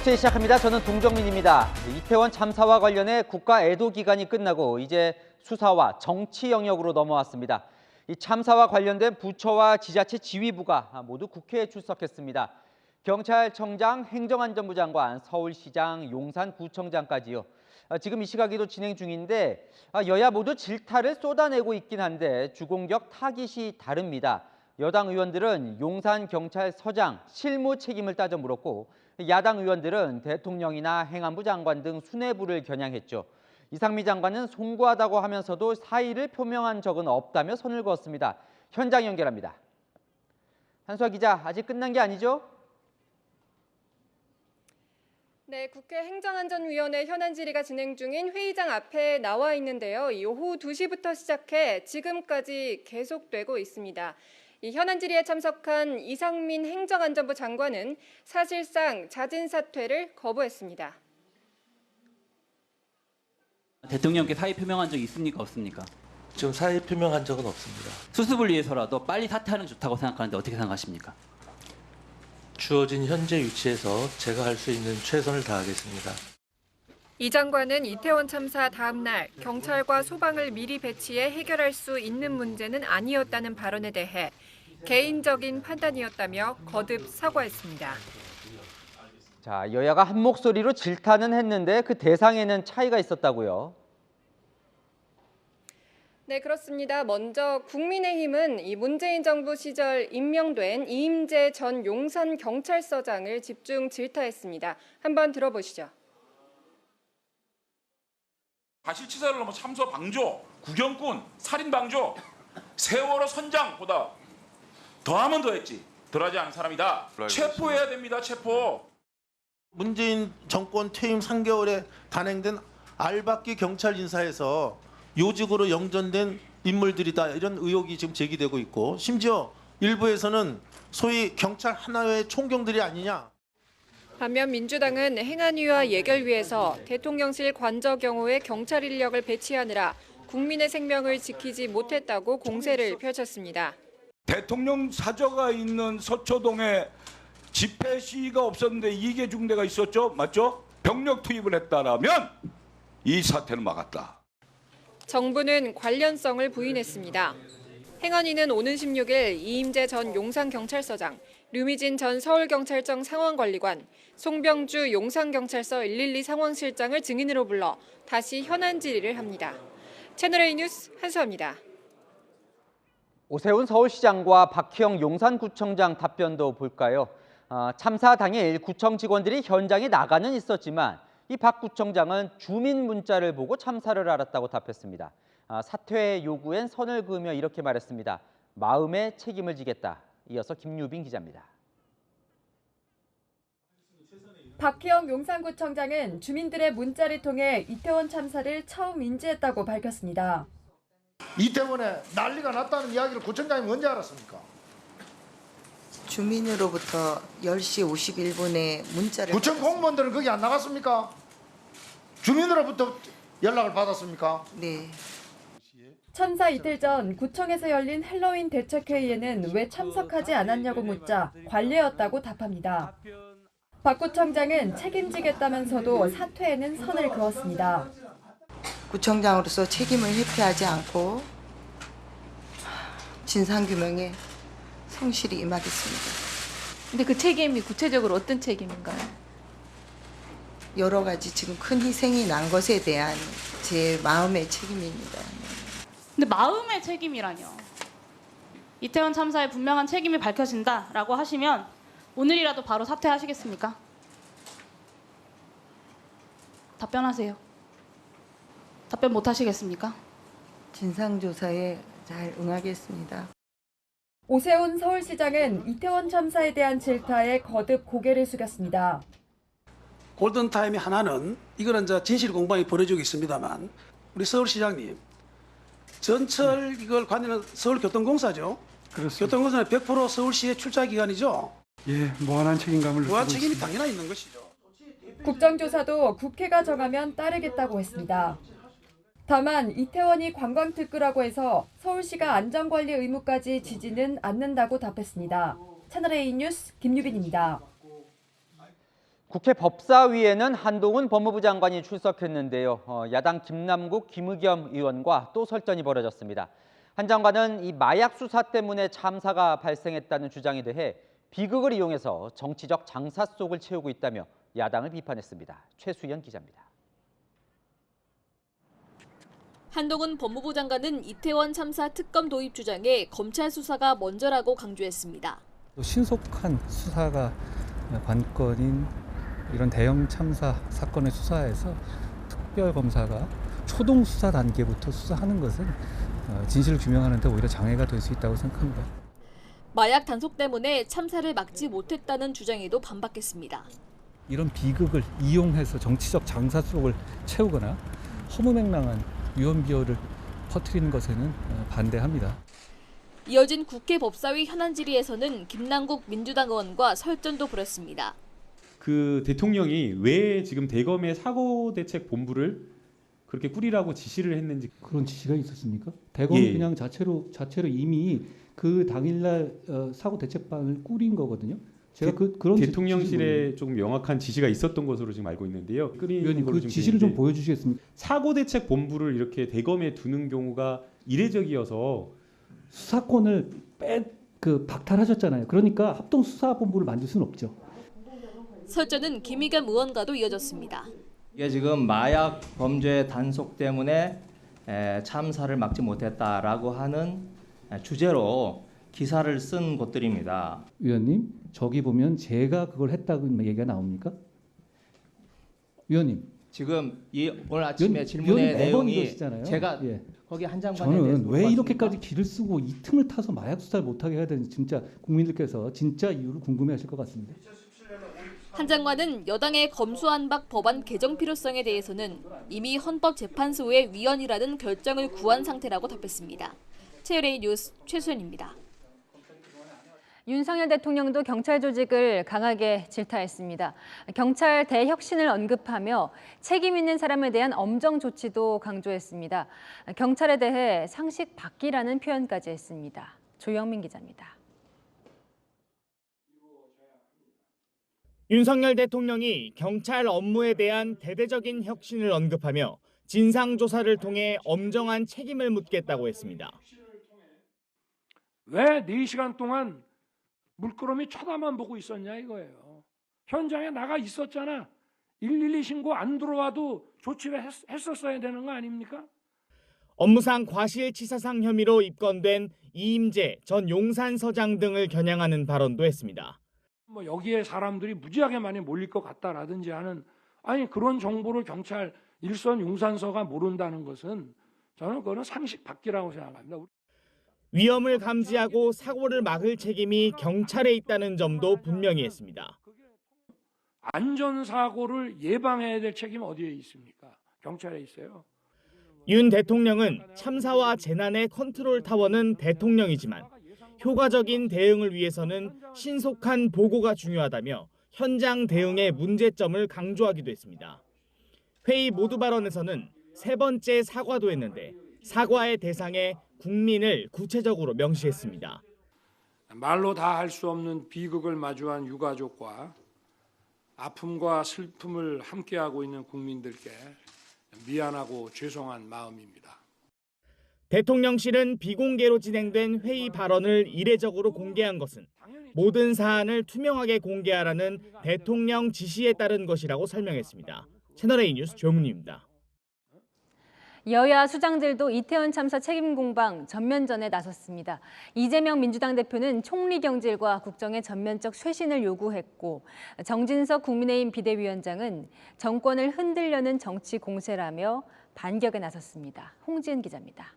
뉴스 시작합니다. 저는 동정민입니다. 이태원 참사와 관련해 국가 애도 기간이 끝나고 이제 수사와 정치 영역으로 넘어왔습니다. 이 참사와 관련된 부처와 지자체 지휘부가 모두 국회에 출석했습니다. 경찰청장, 행정안전부 장관, 서울시장, 용산구청장까지요. 지금 이 시각에도 진행 중인데 여야 모두 질타를 쏟아내고 있긴 한데 주공격 타깃이 다릅니다. 여당 의원들은 용산경찰서장 실무 책임을 따져 물었고 야당 의원들은 대통령이나 행안부 장관 등 수뇌부를 겨냥했죠. 이상미 장관은 송구하다고 하면서도 사의를 표명한 적은 없다며 선을 그었습니다. 현장 연결합니다. 한수아 기자, 아직 끝난 게 아니죠? 네, 국회 행정안전위원회 현안 질의가 진행 중인 회의장 앞에 나와 있는데요. 오후 2시부터 시작해 지금까지 계속되고 있습니다. 이 현안 질의에 참석한 이상민 행정안전부 장관은 사실상 잦은 사퇴를 거부했습니다. 대통령께 사의 표명한 적 있습니까? 없습니까? 지금 사의 표명한 적은 없습니다. 수습을 위해서라도 빨리 사퇴하는 게 좋다고 생각하는데 어떻게 생각하십니까? 주어진 현재 위치에서 제가 할 수 있는 최선을 다하겠습니다. 이 장관은 이태원 참사 다음 날 경찰과 소방을 미리 배치해 해결할 수 있는 문제는 아니었다는 발언에 대해 개인적인 판단이었다며 거듭 사과했습니다. 자, 여야가 한 목소리로 질타는 했는데 그 대상에는 차이가 있었다고요. 네, 그렇습니다. 먼저 국민의힘은 이 문재인 정부 시절 임명된 이임재 전 용산경찰서장을 집중 질타했습니다. 한번 들어보시죠. 과실치사를 넘어 참소 방조, 구경꾼, 살인 방조, 세월호 선장보다 더하면 더했지. 덜하지 않은 사람이다. 체포해야 됩니다. 체포. 문재인 정권 퇴임 3개월에 단행된 알박기 경찰 인사에서 요직으로 영전된 인물들이다 이런 의혹이 지금 제기되고 있고 심지어 일부에서는 소위 경찰 하나의 총경들이 아니냐. 반면 민주당은 행안위와 예결위에서 대통령실 관저 경우에 경찰 인력을 배치하느라 국민의 생명을 지키지 못했다고 공세를 펼쳤습니다. 대통령 사저가 있는 서초동에 집회 시위가 없었는데 이계 중대가 있었죠. 맞죠? 병력 투입을 했다라면 이 사태는 막았다. 정부는 관련성을 부인했습니다. 행안위는 오는 16일 이임재 전 용산경찰서장, 류미진 전 서울경찰청 상황관리관, 송병주 용산경찰서 112 상황실장을 증인으로 불러 다시 현안 질의를 합니다. 채널A 뉴스 한수아입니다. 오세훈 서울시장과 박희영 용산구청장 답변도 볼까요? 참사 당일 구청 직원들이 현장에 나가는 있었지만 이 박 구청장은 주민 문자를 보고 참사를 알았다고 답했습니다. 사퇴 요구엔 선을 그으며 이렇게 말했습니다. 마음의 책임을 지겠다. 이어서 김유빈 기자입니다. 박희영 용산구청장은 주민들의 문자를 통해 이태원 참사를 처음 인지했다고 밝혔습니다. 이태원에 난리가 났다는 이야기를 구청장님 언제 알았습니까? 주민으로부터 10시 51분에 문자를 구청 공무원들은 거기 안 나갔습니까? 주민으로부터 연락을 받았습니까? 네. 참사 이틀 전 구청에서 열린 헬로윈 대책회의에는 왜 참석하지 않았냐고 묻자 관례였다고 답합니다. 박 구청장은 책임지겠다면서도 사퇴에는 선을 그었습니다. 구청장으로서 책임을 회피하지 않고 진상규명에 성실히 임하겠습니다. 근데 그 책임이 구체적으로 어떤 책임인가요? 여러 가지 지금 큰 희생이 난 것에 대한 제 마음의 책임입니다. 근데 마음의 책임이라뇨. 이태원 참사에 분명한 책임이 밝혀진다라고 하시면 오늘이라도 바로 사퇴하시겠습니까? 답변하세요. 답변 못 하시겠습니까? 진상조사에 잘 응하겠습니다. 오세훈 서울시장은 이태원 참사에 대한 질타에 거듭 고개를 숙였습니다. 골든타임이 하나는 이거는 이제 진실 공방이 벌어지고 있습니다만 우리 서울시장님 전철 이걸 관리하는 서울교통공사죠. 그렇습니다. 교통공사는 100% 서울시의 출자 기관이죠. 예, 무한한 책임감을 무한 느끼고 책임이 있습니다. 당연히 있는 것이죠. 국정조사도 국회가 정하면 따르겠다고 했습니다. 다만 이태원이 관광특구라고 해서 서울시가 안전관리 의무까지 지지는 않는다고 답했습니다. 채널A 뉴스 김유빈입니다. 국회 법사위에는 한동훈 법무부 장관이 출석했는데요. 야당 김남국, 김의겸 의원과 또 설전이 벌어졌습니다. 한 장관은 이 마약 수사 때문에 참사가 발생했다는 주장에 대해 비극을 이용해서 정치적 장사 속을 채우고 있다며 야당을 비판했습니다. 최수연 기자입니다. 한동훈 법무부 장관은 이태원 참사 특검 도입 주장에 검찰 수사가 먼저라고 강조했습니다. 신속한 수사가 관건인 이런 대형 참사 사건의 수사에서 특별검사가 초동 수사 단계부터 수사하는 것은 진실을 규명하는 데 오히려 장애가 될 수 있다고 생각합니다. 마약 단속 때문에 참사를 막지 못했다는 주장에도 반박했습니다. 이런 비극을 이용해서 정치적 장사 속을 채우거나 허무맹랑한 위헌비어를 퍼뜨리는 것에는 반대합니다. 이어진 국회 법사위 현안 질의에서는 김남국 민주당 의원과 설전도 벌였습니다. 그 대통령이 왜 지금 대검의 사고대책본부를 그렇게 꾸리라고 지시를 했는지. 그런 지시가 있었습니까? 대검이 예. 그냥 자체로 이미 그 당일날 사고대책반을 꾸린 거거든요. 제가 그런 대통령실에 조금 명확한 지시가 있었던 것으로 지금 알고 있는데요. 의원님 그 지시를 좀 보여주시겠습니까? 사고대책본부를 이렇게 대검에 두는 경우가 이례적이어서 수사권을 박탈하셨잖아요. 그러니까 합동수사본부를 만들 수는 없죠. 설전은 김의겸 의원과도 이어졌습니다. 이게 지금 마약 범죄 단속 때문에 참사를 막지 못했다라고 하는 주제로 기사를 쓴 곳들입니다. 위원님, 저기 보면 제가 그걸 했다고 얘기가 나옵니까? 위원님. 지금 오늘 아침에 질문의 내용이 제가 거기 한 장관에 대해서 저는 왜 이렇게까지 기를 쓰고 이 틈을 타서 마약 수사를 못하게 해야 되는지 진짜 국민들께서 진짜 이유를 궁금해하실 것 같습니다. 한 장관은 여당의 검수안박 법안 개정 필요성에 대해서는 이미 헌법재판소의 위헌이라는 결정을 구한 상태라고 답했습니다. 최일의 뉴스 최수연입니다. 윤석열 대통령도 경찰 조직을 강하게 질타했습니다. 경찰 대혁신을 언급하며 책임 있는 사람에 대한 엄정 조치도 강조했습니다. 경찰에 대해 상식 바뀌라는 표현까지 했습니다. 조영민 기자입니다. 윤석열 대통령이 경찰 업무에 대한 대대적인 혁신을 언급하며 진상조사를 통해 엄정한 책임을 묻겠다고 했습니다. 왜 4시간 동안 물끄러미 쳐다만 보고 있었냐 이거예요. 현장에 나가 있었잖아. 112 신고 안 들어와도 조치를 했었어야 되는 거 아닙니까? 업무상 과실치사상 혐의로 입건된 이임재 전 용산서장 등을 겨냥하는 발언도 했습니다. 뭐 여기에 사람들이 무지하게 많이 몰릴 것 같다라든지 하는 그런 정보를 경찰 일선 용산서가 모른다는 것은 저는 그거는 상식 밖이라고 생각합니다. 위험을 감지하고 사고를 막을 책임이 경찰에 있다는 점도 분명히 했습니다. 안전사고를 예방해야 될 책임 어디에 있습니까? 경찰에 있어요. 윤 대통령은 참사와 재난의 컨트롤 타워는 대통령이지만 효과적인 대응을 위해서는 신속한 보고가 중요하다며 현장 대응의 문제점을 강조하기도 했습니다. 회의 모두 발언에서는 세 번째 사과도 했는데 사과의 대상에 국민을 구체적으로 명시했습니다. 말로 다 할 수 없는 비극을 마주한 유가족과 아픔과 슬픔을 함께하고 있는 국민들께 미안하고 죄송한 마음입니다. 대통령실은 비공개로 진행된 회의 발언을 이례적으로 공개한 것은 모든 사안을 투명하게 공개하라는 대통령 지시에 따른 것이라고 설명했습니다. 채널A 뉴스 조문입니다. 여야 수장들도 이태원 참사 책임 공방 전면전에 나섰습니다. 이재명 민주당 대표는 총리 경질과 국정의 전면적 쇄신을 요구했고 정진석 국민의힘 비대위원장은 정권을 흔들려는 정치 공세라며 반격에 나섰습니다. 홍지은 기자입니다.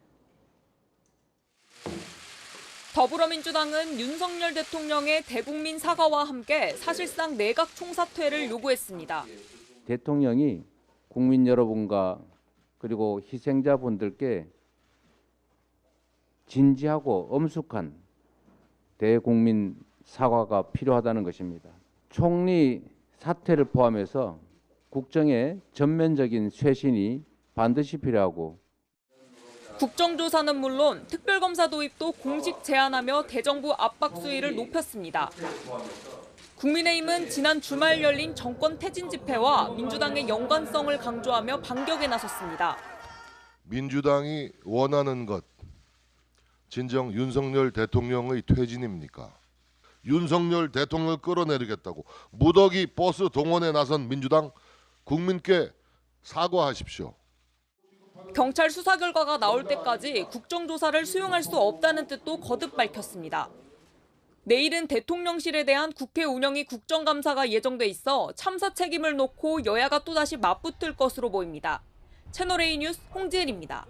더불어민주당은 윤석열 대통령의 대국민 사과와 함께 사실상 내각 총사퇴를 요구했습니다. 대통령이 국민 여러분과 그리고 희생자분들께 진지하고 엄숙한 대국민 사과가 필요하다는 것입니다. 총리 사퇴를 포함해서 국정의 전면적인 쇄신이 반드시 필요하고 국정조사는 물론 특별검사 도입도 공식 제안하며 대정부 압박 수위를 높였습니다. 국민의힘은 지난 주말 열린 정권 퇴진 집회와 민주당의 연관성을 강조하며 반격에 나섰습니다. 민주당이 원하는 것, 진정 윤석열 대통령의 퇴진입니까? 윤석열 대통령을 끌어내리겠다고 무더기 버스 동원에 나선 민주당, 국민께 사과하십시오. 경찰 수사 결과가 나올 때까지 국정조사를 수용할 수 없다는 뜻도 거듭 밝혔습니다. 내일은 대통령실에 대한 국회 운영위 국정감사가 예정돼 있어 참사 책임을 놓고 여야가 또다시 맞붙을 것으로 보입니다. 채널A 뉴스 홍지은입니다.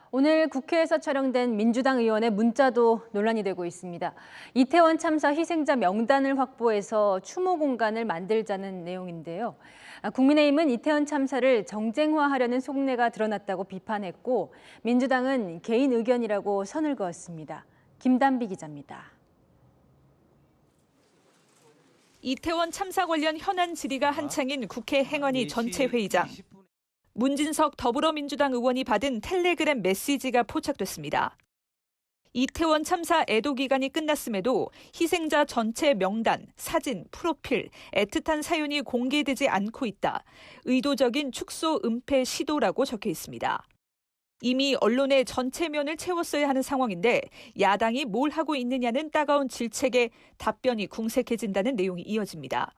오늘 국회에서 촬영된 민주당 의원의 문자도 논란이 되고 있습니다. 이태원 참사 희생자 명단을 확보해서 추모 공간을 만들자는 내용인데요. 국민의힘은 이태원 참사를 정쟁화하려는 속내가 드러났다고 비판했고, 민주당은 개인 의견이라고 선을 그었습니다. 김단비 기자입니다. 이태원 참사 관련 현안 질의가 한창인 국회 행안위 전체 회의장. 문진석 더불어민주당 의원이 받은 텔레그램 메시지가 포착됐습니다. 이태원 참사 애도 기간이 끝났음에도 희생자 전체 명단, 사진, 프로필, 애틋한 사연이 공개되지 않고 있다. 의도적인 축소 은폐 시도라고 적혀 있습니다. 이미 언론의 전체면을 채웠어야 하는 상황인데 야당이 뭘 하고 있느냐는 따가운 질책에 답변이 궁색해진다는 내용이 이어집니다.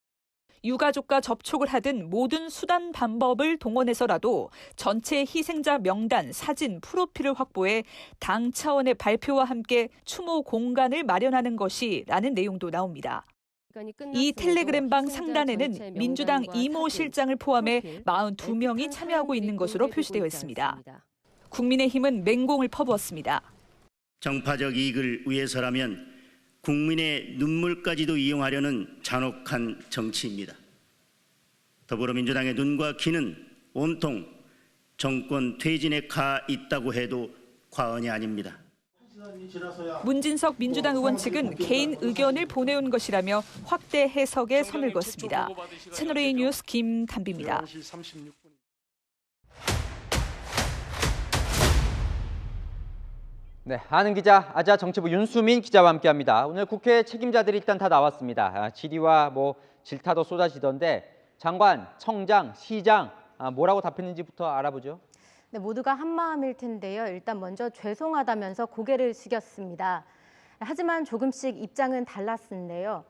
유가족과 접촉을 하든 모든 수단 방법을 동원해서라도 전체 희생자 명단, 사진, 프로필을 확보해 당 차원의 발표와 함께 추모 공간을 마련하는 것이라는 내용도 나옵니다. 이 텔레그램방 상단에는 민주당 이모 실장을 포함해 42명이 참여하고 있는 것으로 표시되어 있습니다. 국민의힘은 맹공을 퍼부었습니다. 정파적 이익을 위해서라면 국민의 눈물까지도 이용하려는 잔혹한 정치입니다. 더불어민주당의 눈과 귀는 온통 정권 퇴진에 가 있다고 해도 과언이 아닙니다. 문진석 민주당 의원 측은 개인 의견을 보내온 것이라며 확대 해석에 선을 그었습니다. 채널A 뉴스 김단비입니다. 네, 아는 기자, 아자 정치부 윤수민 기자와 함께합니다. 오늘 국회 책임자들이 일단 다 나왔습니다. 질의와 질타도 쏟아지던데 장관, 청장, 시장 뭐라고 답했는지부터 알아보죠. 네, 모두가 한마음일 텐데요. 일단 먼저 죄송하다면서 고개를 숙였습니다. 하지만 조금씩 입장은 달랐는데요.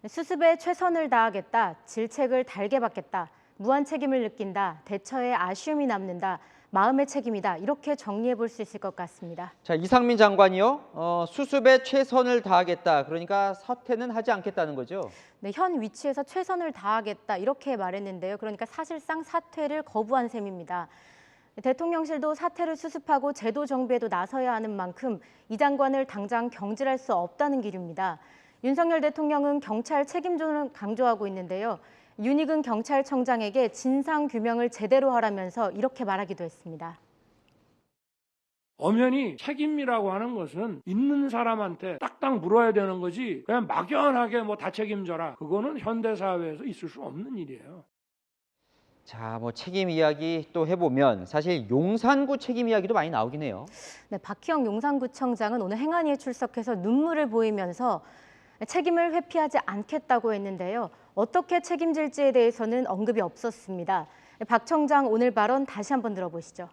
수습에 최선을 다하겠다, 질책을 달게 받겠다, 무한 책임을 느낀다, 대처에 아쉬움이 남는다, 마음의 책임이다. 이렇게 정리해 볼 수 있을 것 같습니다. 자, 이상민 장관이요. 수습에 최선을 다하겠다. 그러니까 사퇴는 하지 않겠다는 거죠. 네, 현 위치에서 최선을 다하겠다. 이렇게 말했는데요. 그러니까 사실상 사퇴를 거부한 셈입니다. 대통령실도 사퇴를 수습하고 제도 정비에도 나서야 하는 만큼 이 장관을 당장 경질할 수 없다는 기류입니다. 윤석열 대통령은 경찰 책임존을 강조하고 있는데요. 윤익은 경찰청장에게 진상규명을 제대로 하라면서 이렇게 말하기도 했습니다. 엄연히 책임이라고 하는 것은 있는 사람한테 딱딱 물어야 되는 거지 그냥 막연하게 다 책임져라. 그거는 현대사회에서 있을 수 없는 일이에요. 자, 책임 이야기 또 해보면 사실 용산구 책임 이야기도 많이 나오긴 해요. 네, 박희영 용산구청장은 오늘 행안위에 출석해서 눈물을 보이면서 책임을 회피하지 않겠다고 했는데요. 어떻게 책임질지에 대해서는 언급이 없었습니다. 박 청장 오늘 발언 다시 한번 들어보시죠.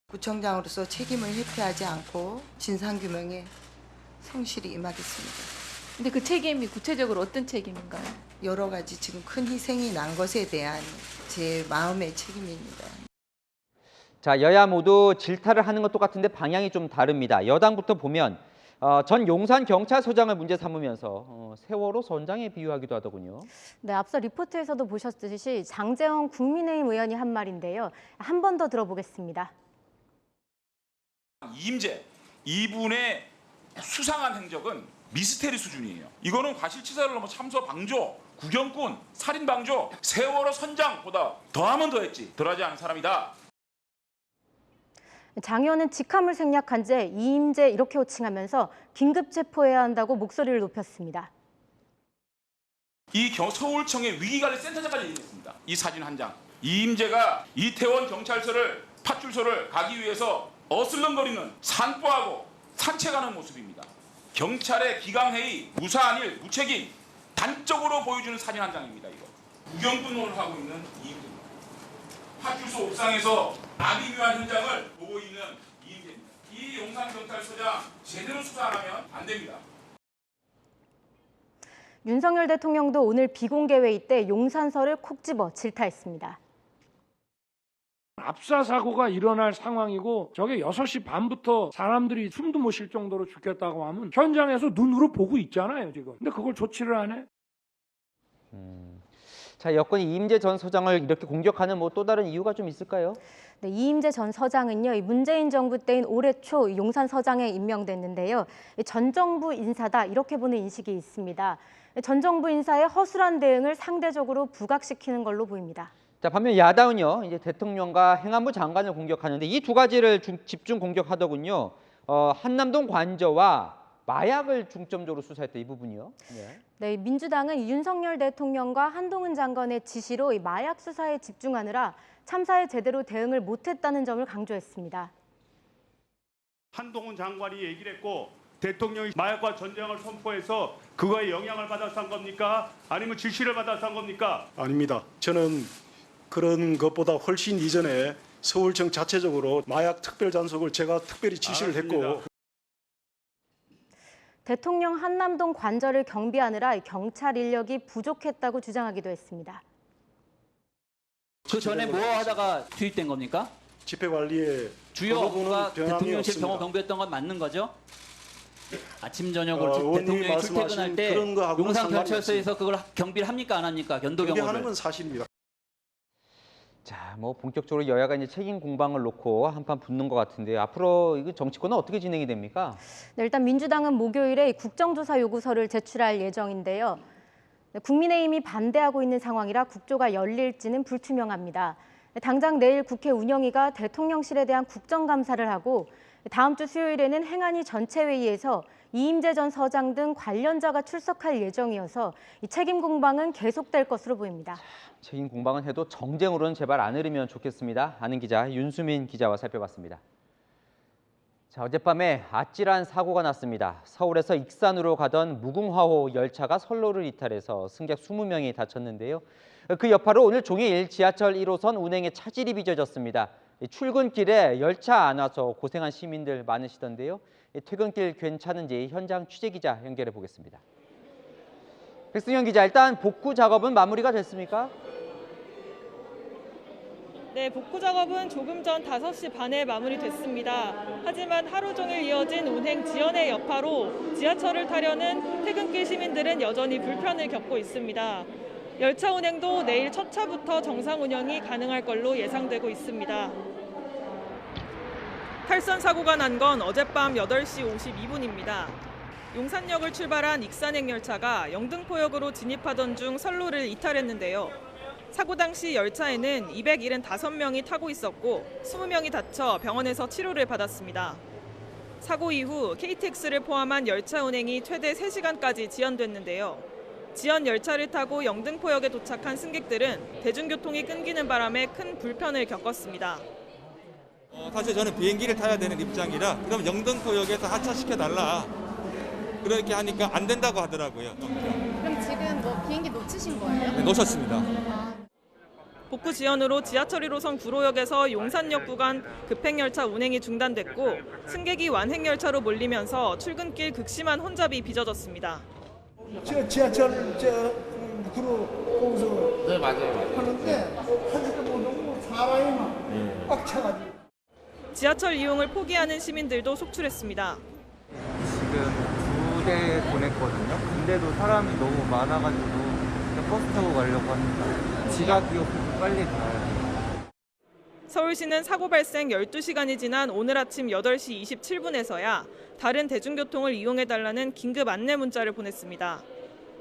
구청장으로서 책임을 회피하지 않고 진상규명에 성실히 임하겠습니다. 근데 그 책임이 구체적으로 어떤 책임인가요? 여러 가지 지금 큰 희생이 난 것에 대한 제 마음의 책임입니다. 자, 여야 모두 질타를 하는 것 똑같은데 방향이 좀 다릅니다. 여당부터 보면 전 용산경찰서장을 문제 삼으면서 세월호 선장에 비유하기도 하더군요. 네, 앞서 리포트에서도 보셨듯이 장제원 국민의힘 의원이 한 말인데요. 한 번 더 들어보겠습니다. 이임재, 이분의 수상한 행적은 미스테리 수준이에요. 이거는 과실치사를 넘어 참사 방조, 구경꾼, 살인 방조, 세월호 선장보다 더하면 더했지 덜하지 않은 사람이다. 장 의원은 직함을 생략한 채 이임재 이렇게 호칭하면서 긴급 체포해야 한다고 목소리를 높였습니다. 이 서울청의 위기관리센터장까지 얘기했습니다. 이 사진 한 장. 이임재가 이태원 경찰서를 파출소를 가기 위해서 어슬렁거리는 산보하고 산책하는 모습입니다. 경찰의 기강회의, 무사안일, 무책임, 단적으로 보여주는 사진 한 장입니다. 이거 구경꾼 노릇을 하고 있는 이임재입니다. 파출소 옥상에서 아비규환 현장을 보고 있는 이임재입니다. 이 용산경찰서장 제대로 수사 안 하면 안 됩니다. 윤석열 대통령도 오늘 비공개 회의 때 용산서를 콕 집어 질타했습니다. 압사 사고가 일어날 상황이고 저게 6시 반부터 사람들이 숨도 못 쉴 정도로 죽겠다고 하면 현장에서 눈으로 보고 있잖아요, 지금. 근데 그걸 조치를 안 해? 자, 여권이 이임재 전 서장을 이렇게 공격하는 또 다른 이유가 좀 있을까요? 네, 이임재 전 서장은요, 문재인 정부 때인 올해 초 용산서장에 임명됐는데요. 전 정부 인사다 이렇게 보는 인식이 있습니다. 전 정부 인사의 허술한 대응을 상대적으로 부각시키는 걸로 보입니다. 자, 반면 야당은요, 이제 대통령과 행안부 장관을 공격하는데 이 두 가지를 집중 공격하더군요. 한남동 관저와 마약을 중점적으로 수사했다 이 부분이요. 네, 민주당은 윤석열 대통령과 한동훈 장관의 지시로 이 마약 수사에 집중하느라 참사에 제대로 대응을 못했다는 점을 강조했습니다. 한동훈 장관이 얘기를 했고 대통령이 마약과 전쟁을 선포해서 그거에 영향을 받아서 한 겁니까? 아니면 지시를 받아서 한 겁니까? 아닙니다. 저는 그런 것보다 훨씬 이전에 서울청 자체적으로 마약 특별 단속을 제가 특별히 지시를 했고 대통령 한남동 관저를 경비하느라 경찰 인력이 부족했다고 주장하기도 했습니다. 그 전에 뭐 하다가 투입된 겁니까? 집회 관리에 주요 업무가 대통령실 병호 경비였던 건 맞는 거죠? 아침 저녁으로 대통령이 출퇴근할 때 용산 경찰서에서 그걸 경비를 합니까 안 합니까? 연도 경호를. 경비하는 건 사실입니다. 자, 본격적으로 여야가 이제 책임 공방을 놓고 한판 붙는 것 같은데요. 앞으로 이거 정치권은 어떻게 진행이 됩니까? 네, 일단 민주당은 목요일에 국정조사 요구서를 제출할 예정인데요. 국민의힘이 반대하고 있는 상황이라 국조가 열릴지는 불투명합니다. 당장 내일 국회 운영위가 대통령실에 대한 국정감사를 하고 다음 주 수요일에는 행안위 전체회의에서 이임재 전 서장 등 관련자가 출석할 예정이어서 이 책임 공방은 계속될 것으로 보입니다. 책임 공방은 해도 정쟁으로는 제발 안 흐르면 좋겠습니다. 아는 기자 윤수민 기자와 살펴봤습니다. 자, 어젯밤에 아찔한 사고가 났습니다. 서울에서 익산으로 가던 무궁화호 열차가 선로를 이탈해서 승객 20명이 다쳤는데요. 그 여파로 오늘 종일 지하철 1호선 운행에 차질이 빚어졌습니다. 출근길에 열차 안 와서 고생한 시민들 많으시던데요. 퇴근길 괜찮은지 현장 취재기자 연결해 보겠습니다. 백승현 기자, 일단 복구 작업은 마무리가 됐습니까? 네, 복구 작업은 조금 전 5시 반에 마무리됐습니다. 하지만 하루 종일 이어진 운행 지연의 여파로 지하철을 타려는 퇴근길 시민들은 여전히 불편을 겪고 있습니다. 열차 운행도 내일 첫 차부터 정상 운영이 가능할 걸로 예상되고 있습니다. 탈선 사고가 난 건 어젯밤 8시 52분입니다. 용산역을 출발한 익산행 열차가 영등포역으로 진입하던 중 선로를 이탈했는데요. 사고 당시 열차에는 275명이 타고 있었고 20명이 다쳐 병원에서 치료를 받았습니다. 사고 이후 KTX를 포함한 열차 운행이 최대 3시간까지 지연됐는데요. 지연 열차를 타고 영등포역에 도착한 승객들은 대중교통이 끊기는 바람에 큰 불편을 겪었습니다. 사실 저는 비행기를 타야 되는 입장이라 그럼 영등포역에서 하차시켜달라 그렇게 하니까 안 된다고 하더라고요. 그럼 지금 비행기 놓치신 거예요? 네, 놓쳤습니다. 복구 지연으로 지하철 1호선 구로역에서 용산역 구간 급행열차 운행이 중단됐고 승객이 완행열차로 몰리면서 출근길 극심한 혼잡이 빚어졌습니다. 지하철 구로 거기서 네, 맞아요. 하는데 하니까 너무 사람이 꽉 차가지고 지하철 이용을 포기하는 시민들도 속출했습니다. 지금 2대 보냈거든요. 근데도 사람이 너무 많아가지고 그냥 버스 타고 가려고 합니다. 지각이 없어서 빨리 가야 돼요. 서울시는 사고 발생 12시간이 지난 오늘 아침 8시 27분에서야 다른 대중교통을 이용해달라는 긴급 안내 문자를 보냈습니다.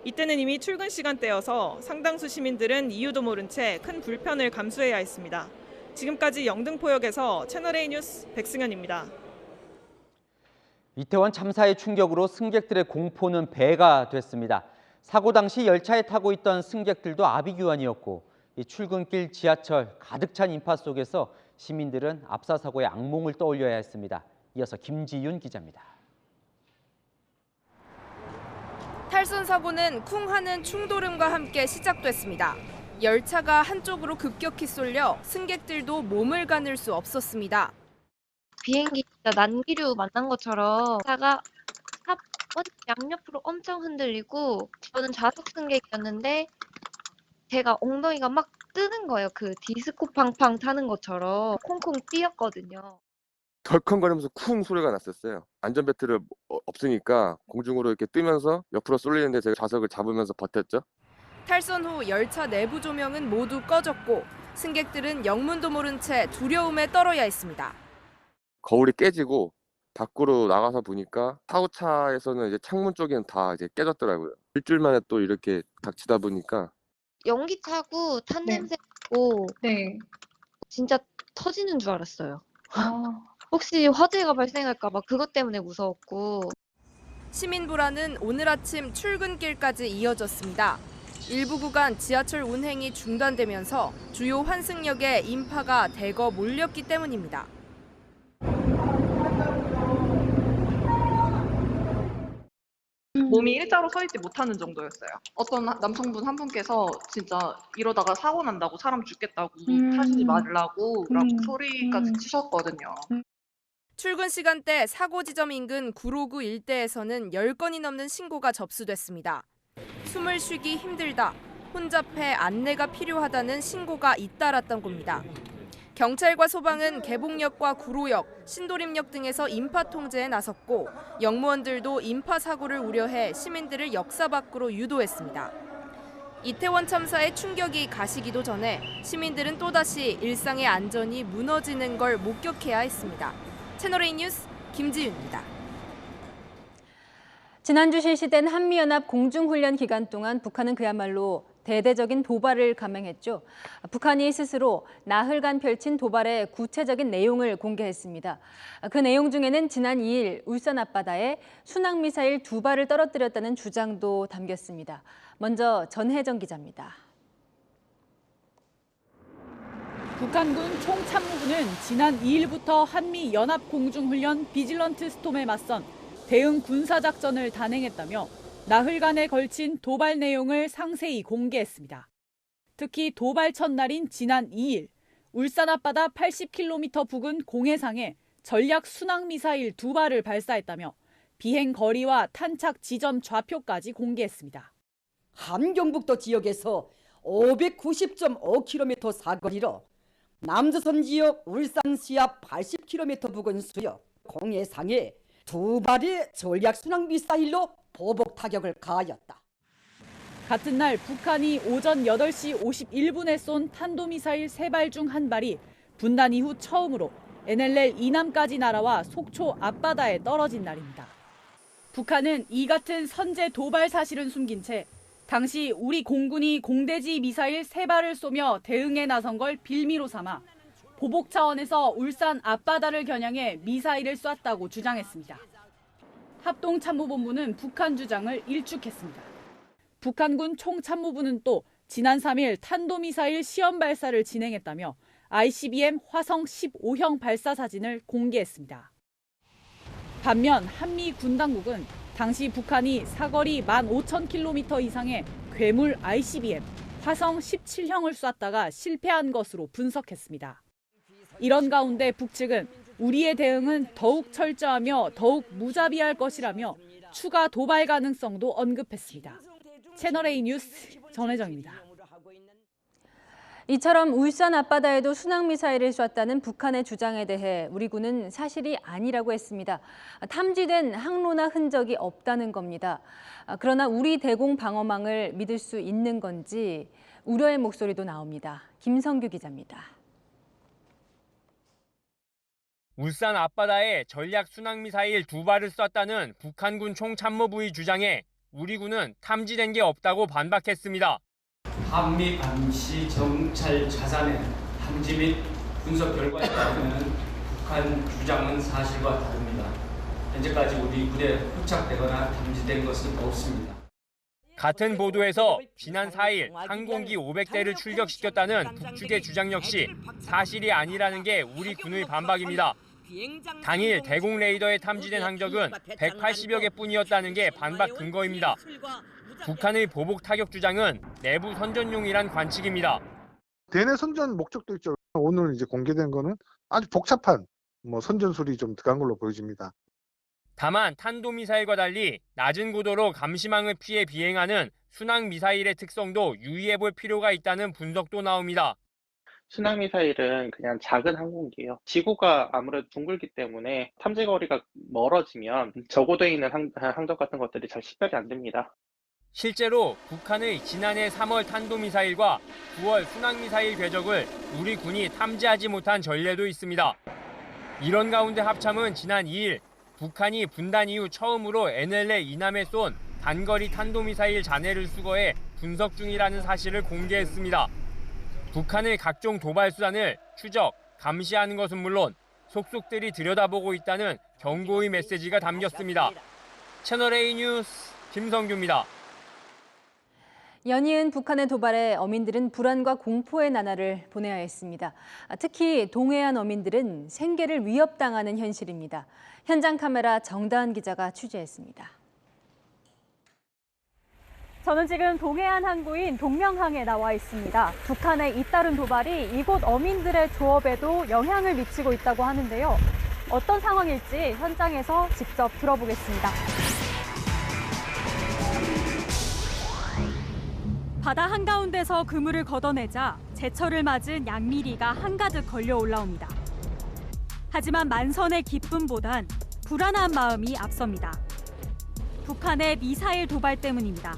이때는 이미 출근 시간대여서 상당수 시민들은 이유도 모른 채 큰 불편을 감수해야 했습니다. 지금까지 영등포역에서 채널A 뉴스 백승현입니다. 이태원 참사의 충격으로 승객들의 공포는 배가 됐습니다. 사고 당시 열차에 타고 있던 승객들도 아비규환이었고 이 출근길 지하철 가득 찬 인파 속에서 시민들은 압사 사고의 악몽을 떠올려야 했습니다. 이어서 김지윤 기자입니다. 탈선 사고는 쿵 하는 충돌음과 함께 시작됐습니다. 열차가 한쪽으로 급격히 쏠려 승객들도 몸을 가눌 수 없었습니다. 비행기 진짜 난기류 만난 것처럼 차가 양옆으로 엄청 흔들리고 저는 좌석 승객이었는데 제가 엉덩이가 막 뜨는 거예요. 그 디스코 팡팡 타는 것처럼 콩콩 뛰었거든요. 덜컹거리면서 쿵 소리가 났었어요. 안전벨트를 없으니까 공중으로 이렇게 뜨면서 옆으로 쏠리는데 제가 좌석을 잡으면서 버텼죠. 탈선 후 열차 내부 조명은 모두 꺼졌고 승객들은 영문도 모른 채 두려움에 떨어야 했습니다. 거울이 깨지고 밖으로 나가서 보니까 사후차에서는 이제 창문 쪽에는 다 이제 깨졌더라고요. 일주일 만에 또 이렇게 닥치다 보니까 연기 차고 탄 냄새 나고 진짜 터지는 줄 알았어요. 혹시 화재가 발생할까 봐 그것 때문에 무서웠고. 시민 불안은 오늘 아침 출근길까지 이어졌습니다. 일부 구간 지하철 운행이 중단되면서 주요 환승역에 인파가 대거 몰렸기 때문입니다. 몸이 일자로 서 있지 못하는 정도였어요. 어떤 남성분 한 분께서 진짜 이러다가 사고 난다고 사람 죽겠다고 타시지 말라고 라고 소리까지 치셨거든요. 출근 시간대 사고 지점 인근 구로구 일대에서는 10건이 넘는 신고가 접수됐습니다. 숨을 쉬기 힘들다, 혼잡해 안내가 필요하다는 신고가 잇따랐던 겁니다. 경찰과 소방은 개봉역과 구로역, 신도림역 등에서 인파 통제에 나섰고 영무원들도 인파 사고를 우려해 시민들을 역사 밖으로 유도했습니다. 이태원 참사의 충격이 가시기도 전에 시민들은 또다시 일상의 안전이 무너지는 걸 목격해야 했습니다. 채널A 뉴스 김지윤입니다. 지난주 실시된 한미연합 공중훈련 기간 동안 북한은 그야말로 대대적인 도발을 감행했죠. 북한이 스스로 나흘간 펼친 도발의 구체적인 내용을 공개했습니다. 그 내용 중에는 지난 2일 울산 앞바다에 순항미사일 2발을 떨어뜨렸다는 주장도 담겼습니다. 먼저 전혜정 기자입니다. 북한군 총참모부는 지난 2일부터 한미연합 공중훈련 비질런트 스톰에 맞선 대응 군사작전을 단행했다며 나흘간에 걸친 도발 내용을 상세히 공개했습니다. 특히 도발 첫날인 지난 2일 울산 앞바다 80km 부근 공해상에 전략 순항미사일 2발을 발사했다며 비행 거리와 탄착 지점 좌표까지 공개했습니다. 함경북도 지역에서 590.5km 사거리로 남조선 지역 울산시 앞 80km 부근 수역 공해상에 2발의 전략 순항미사일로 보복 타격을 가하였다. 같은 날 북한이 오전 8시 51분에 쏜 탄도미사일 3발 중 1발이 분단 이후 처음으로 NLL 이남까지 날아와 속초 앞바다에 떨어진 날입니다. 북한은 이 같은 선제 도발 사실은 숨긴 채 당시 우리 공군이 공대지 미사일 3발을 쏘며 대응에 나선 걸 빌미로 삼아 보복 차원에서 울산 앞바다를 겨냥해 미사일을 쐈다고 주장했습니다. 합동참모본부는 북한 주장을 일축했습니다. 북한군 총참모부는 또 지난 3일 탄도미사일 시험 발사를 진행했다며 ICBM 화성 15형 발사 사진을 공개했습니다. 반면 한미 군당국은 당시 북한이 사거리 15,000km 이상의 괴물 ICBM 화성 17형을 쐈다가 실패한 것으로 분석했습니다. 이런 가운데 북측은 우리의 대응은 더욱 철저하며 더욱 무자비할 것이라며 추가 도발 가능성도 언급했습니다. 채널A 뉴스 전혜정입니다. 이처럼 울산 앞바다에도 순항미사일을 쐈다는 북한의 주장에 대해 우리 군은 사실이 아니라고 했습니다. 탐지된 항로나 흔적이 없다는 겁니다. 그러나 우리 대공 방어망을 믿을 수 있는 건지 우려의 목소리도 나옵니다. 김성규 기자입니다. 울산 앞바다에 전략 순항미사일 2발을 쐈다는 북한군 총참모부의 주장에 우리 군은 탐지된 게 없다고 반박했습니다. 한미 감시 정찰 자산의 탐지 및 분석 결과에 따르면 북한 주장은 사실과 다릅니다. 현재까지 우리 군에 포착되거나 탐지된 것은 없습니다. 같은 보도에서 지난 4일 항공기 500대를 출격시켰다는 북측의 주장 역시 사실이 아니라는 게 우리 군의 반박입니다. 당일 대공 레이더에 탐지된 항적은 180여 개뿐이었다는 게 반박 근거입니다. 북한의 보복 타격 주장은 내부 선전용이란 관측입니다. 대내 선전 목적도 있죠. 오늘 이제 공개된 거는 아주 복잡한 선전술이 좀 들어간 걸로 보여집니다. 다만 탄도미사일과 달리 낮은 고도로 감시망을 피해 비행하는 순항미사일의 특성도 유의해 볼 필요가 있다는 분석도 나옵니다. 순항미사일은 그냥 작은 항공기예요. 지구가 아무래도 둥글기 때문에 탐지거리가 멀어지면 저고도에 있는 항적 같은 것들이 잘 식별이 안 됩니다. 실제로 북한의 지난해 3월 탄도미사일과 9월 순항미사일 궤적을 우리 군이 탐지하지 못한 전례도 있습니다. 이런 가운데 합참은 지난 2일 북한이 분단 이후 처음으로 NLL 이남에 쏜 단거리 탄도미사일 잔해를 수거해 분석 중이라는 사실을 공개했습니다. 북한의 각종 도발 수단을 추적, 감시하는 것은 물론 속속들이 들여다보고 있다는 경고의 메시지가 담겼습니다. 채널A 뉴스 김성규입니다. 연이은 북한의 도발에 어민들은 불안과 공포의 나날을 보내야 했습니다. 특히 동해안 어민들은 생계를 위협당하는 현실입니다. 현장 카메라 정다은 기자가 취재했습니다. 저는 지금 동해안 항구인 동명항에 나와 있습니다. 북한의 잇따른 도발이 이곳 어민들의 조업에도 영향을 미치고 있다고 하는데요. 어떤 상황일지 현장에서 직접 들어보겠습니다. 바다 한가운데서 그물을 걷어내자 제철을 맞은 양미리가 한가득 걸려 올라옵니다. 하지만 만선의 기쁨보단 불안한 마음이 앞섭니다. 북한의 미사일 도발 때문입니다.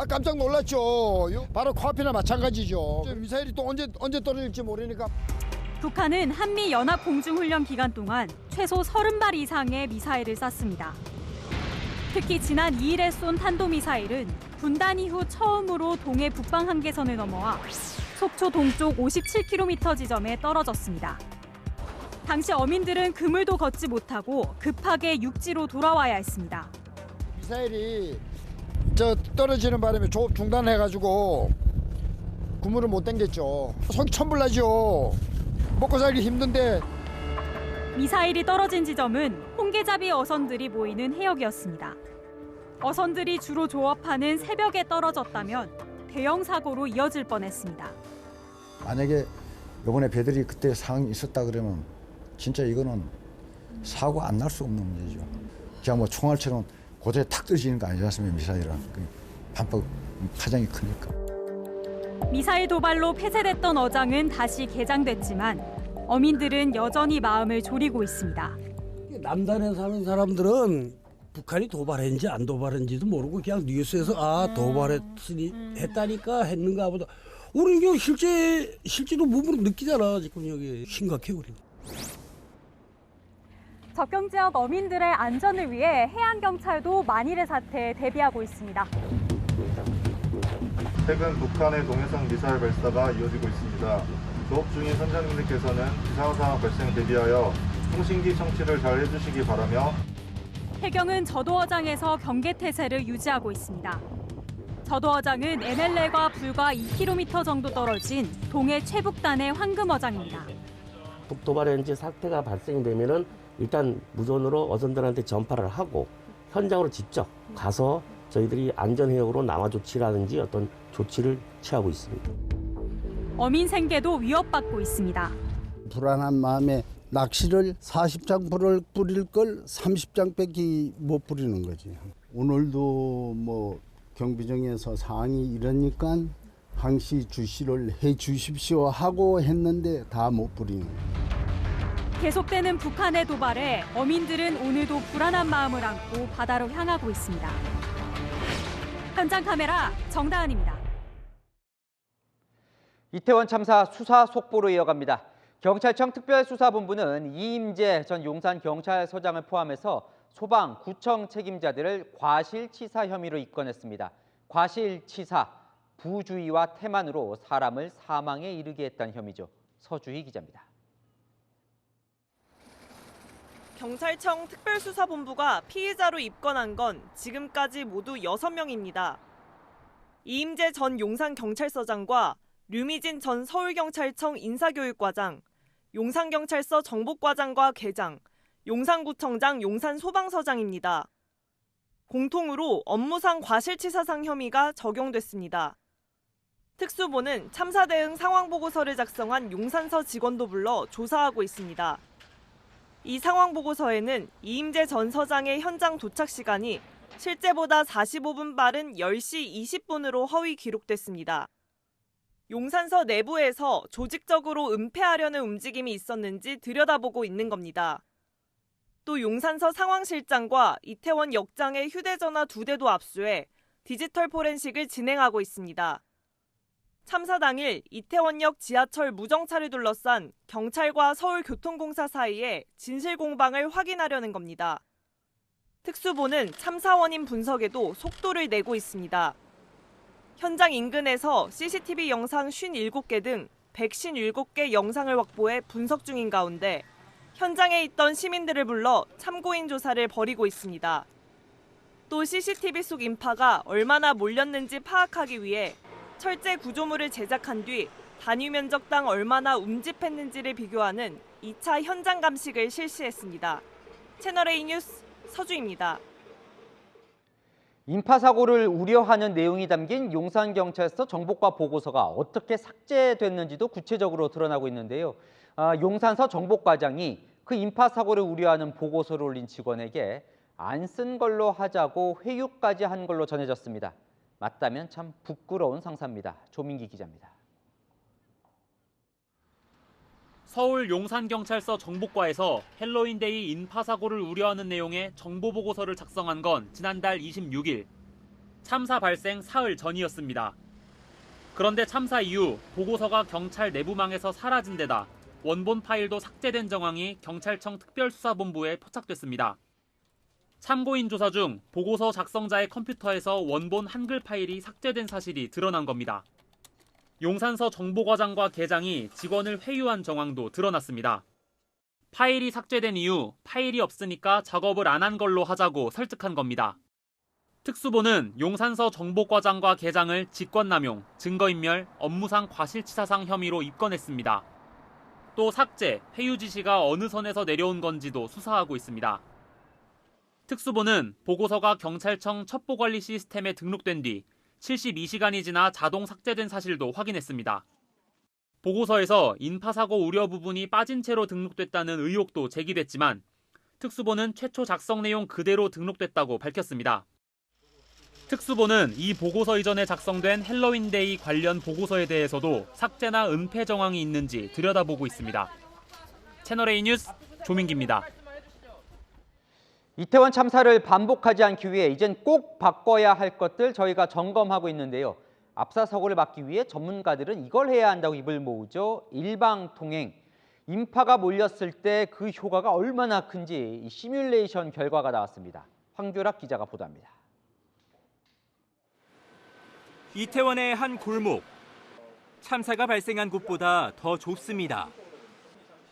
깜짝 놀랐죠. 바로 코앞이나 마찬가지죠. 미사일이 또 언제 떨어질지 모르니까. 북한은 한미연합공중훈련 기간 동안 최소 30발 이상의 미사일을 쐈습니다. 특히 지난 2일에 쏜 탄도미사일은 분단 이후 처음으로 동해 북방 한계선을 넘어와 속초 동쪽 57km 지점에 떨어졌습니다. 당시 어민들은 그물도 걷지 못하고 급하게 육지로 돌아와야 했습니다. 미사일이 떨어지는 바람에 조업 중단해가지고 그물을 못 당겼죠. 속이 천불나죠. 먹고 살기 힘든데. 미사일이 떨어진 지점은 홍게잡이 어선들이 모이는 해역이었습니다. 어선들이 주로 조업하는 새벽에 떨어졌다면 대형 사고로 이어질 뻔했습니다. 만약에 이번에 배들이 그때 상황이 있었다 그러면 진짜 이거는 사고 안 날 수 없는 문제죠. 그냥 총알처럼 고대에 탁 떨어지는 거 아니지 않습니까? 미사일은. 반박 파장이 크니까. 미사일 도발로 폐쇄됐던 어장은 다시 개장됐지만 어민들은 여전히 마음을 졸이고 있습니다. 남단에 사는 사람들은 북한이 도발했는지 안 도발했는지도 모르고 그냥 뉴스에서 했다니까 했는가 보다. 우리 이게 실제로 몸으로 느끼잖아. 지금 여기 심각해 우리. 접경 지역 어민들의 안전을 위해 해양경찰도 만일의 사태에 대비하고 있습니다. 최근 북한의 동해상 미사일 발사가 이어지고 있습니다. 조업 중인 선장님들께서는 비상 상황 발생 대비하여 통신기 청취를 잘 해주시기 바라며 해경은 저도어장에서 경계태세를 유지하고 있습니다. 저도어장은 NLL과 불과 2km 정도 떨어진 동해 최북단의 황금어장입니다. 북도발행지 사태가 발생이 되면은 일단 무전으로 어선들한테 전파를 하고 현장으로 직접 가서 저희들이 안전해역으로 남아 조치라든지 어떤 조치를 취하고 있습니다. 어민 생계도 위협받고 있습니다. 불안한 마음에 낚시를 40장 뿌릴 걸 30장밖에 못 뿌리는 거지. 오늘도 경비정에서 상황이 이러니까 항시 주시를 해 주십시오 하고 했는데 다 못 뿌리는 거예요. 계속되는 북한의 도발에 어민들은 오늘도 불안한 마음을 안고 바다로 향하고 있습니다. 현장 카메라 정다은입니다. 이태원 참사 수사 속보로 이어갑니다. 경찰청 특별수사본부는 이임재 전 용산경찰서장을 포함해서 소방, 구청 책임자들을 과실치사 혐의로 입건했습니다. 과실치사, 부주의와 태만으로 사람을 사망에 이르게 했다는 혐의죠. 서주희 기자입니다. 경찰청 특별수사본부가 피의자로 입건한 건 지금까지 모두 6명입니다. 이임재 전 용산경찰서장과 류미진 전 서울경찰청 인사교육과장, 용산경찰서 정복과장과 계장, 용산구청장, 용산소방서장입니다. 공통으로 업무상 과실치사상 혐의가 적용됐습니다. 특수본은 참사 대응 상황보고서를 작성한 용산서 직원도 불러 조사하고 있습니다. 이 상황보고서에는 이임재 전 서장의 현장 도착 시간이 실제보다 45분 빠른 10시 20분으로 허위 기록됐습니다. 용산서 내부에서 조직적으로 은폐하려는 움직임이 있었는지 들여다보고 있는 겁니다. 또 용산서 상황실장과 이태원 역장의 휴대전화 2대도 압수해 디지털 포렌식을 진행하고 있습니다. 참사 당일 이태원역 지하철 무정차를 둘러싼 경찰과 서울교통공사 사이에 진실 공방을 확인하려는 겁니다. 특수본은 참사 원인 분석에도 속도를 내고 있습니다. 현장 인근에서 CCTV 영상 57개 등 157개 영상을 확보해 분석 중인 가운데 현장에 있던 시민들을 불러 참고인 조사를 벌이고 있습니다. 또 CCTV 속 인파가 얼마나 몰렸는지 파악하기 위해 철제 구조물을 제작한 뒤 단위 면적당 얼마나 운집했는지를 비교하는 2차 현장 감식을 실시했습니다. 채널A 뉴스 서주입니다. 인파 사고를 우려하는 내용이 담긴 용산경찰서 정복과 보고서가 어떻게 삭제됐는지도 구체적으로 드러나고 있는데요. 용산서 정복과장이 그 인파 사고를 우려하는 보고서를 올린 직원에게 안 쓴 걸로 하자고 회유까지 한 걸로 전해졌습니다. 맞다면 참 부끄러운 상사입니다. 조민기 기자입니다. 서울 용산경찰서 정복과에서 헬로윈데이 인파사고를 우려하는 내용의 정보보고서를 작성한 건 지난달 26일, 참사 발생 사흘 전이었습니다. 그런데 참사 이후 보고서가 경찰 내부망에서 사라진 데다 원본 파일도 삭제된 정황이 경찰청 특별수사본부에 포착됐습니다. 참고인 조사 중 보고서 작성자의 컴퓨터에서 원본 한글 파일이 삭제된 사실이 드러난 겁니다. 용산서 정보과장과 계장이 직원을 회유한 정황도 드러났습니다. 파일이 삭제된 이후 파일이 없으니까 작업을 안 한 걸로 하자고 설득한 겁니다. 특수본은 용산서 정보과장과 계장을 직권남용, 증거인멸, 업무상 과실치사상 혐의로 입건했습니다. 또 삭제, 회유 지시가 어느 선에서 내려온 건지도 수사하고 있습니다. 특수본은 보고서가 경찰청 첩보관리 시스템에 등록된 뒤 72시간이 지나 자동 삭제된 사실도 확인했습니다. 보고서에서 인파사고 우려 부분이 빠진 채로 등록됐다는 의혹도 제기됐지만 특수본은 최초 작성 내용 그대로 등록됐다고 밝혔습니다. 특수본은 이 보고서 이전에 작성된 헬로윈데이 관련 보고서에 대해서도 삭제나 은폐 정황이 있는지 들여다보고 있습니다. 채널A 뉴스 조민기입니다. 이태원 참사를 반복하지 않기 위해 이젠 꼭 바꿔야 할 것들 저희가 점검하고 있는데요. 압사 사고를 막기 위해 전문가들은 이걸 해야 한다고 입을 모으죠. 일방통행. 인파가 몰렸을 때 그 효과가 얼마나 큰지 이 시뮬레이션 결과가 나왔습니다. 황규락 기자가 보도합니다. 이태원의 한 골목. 참사가 발생한 곳보다 더 좁습니다.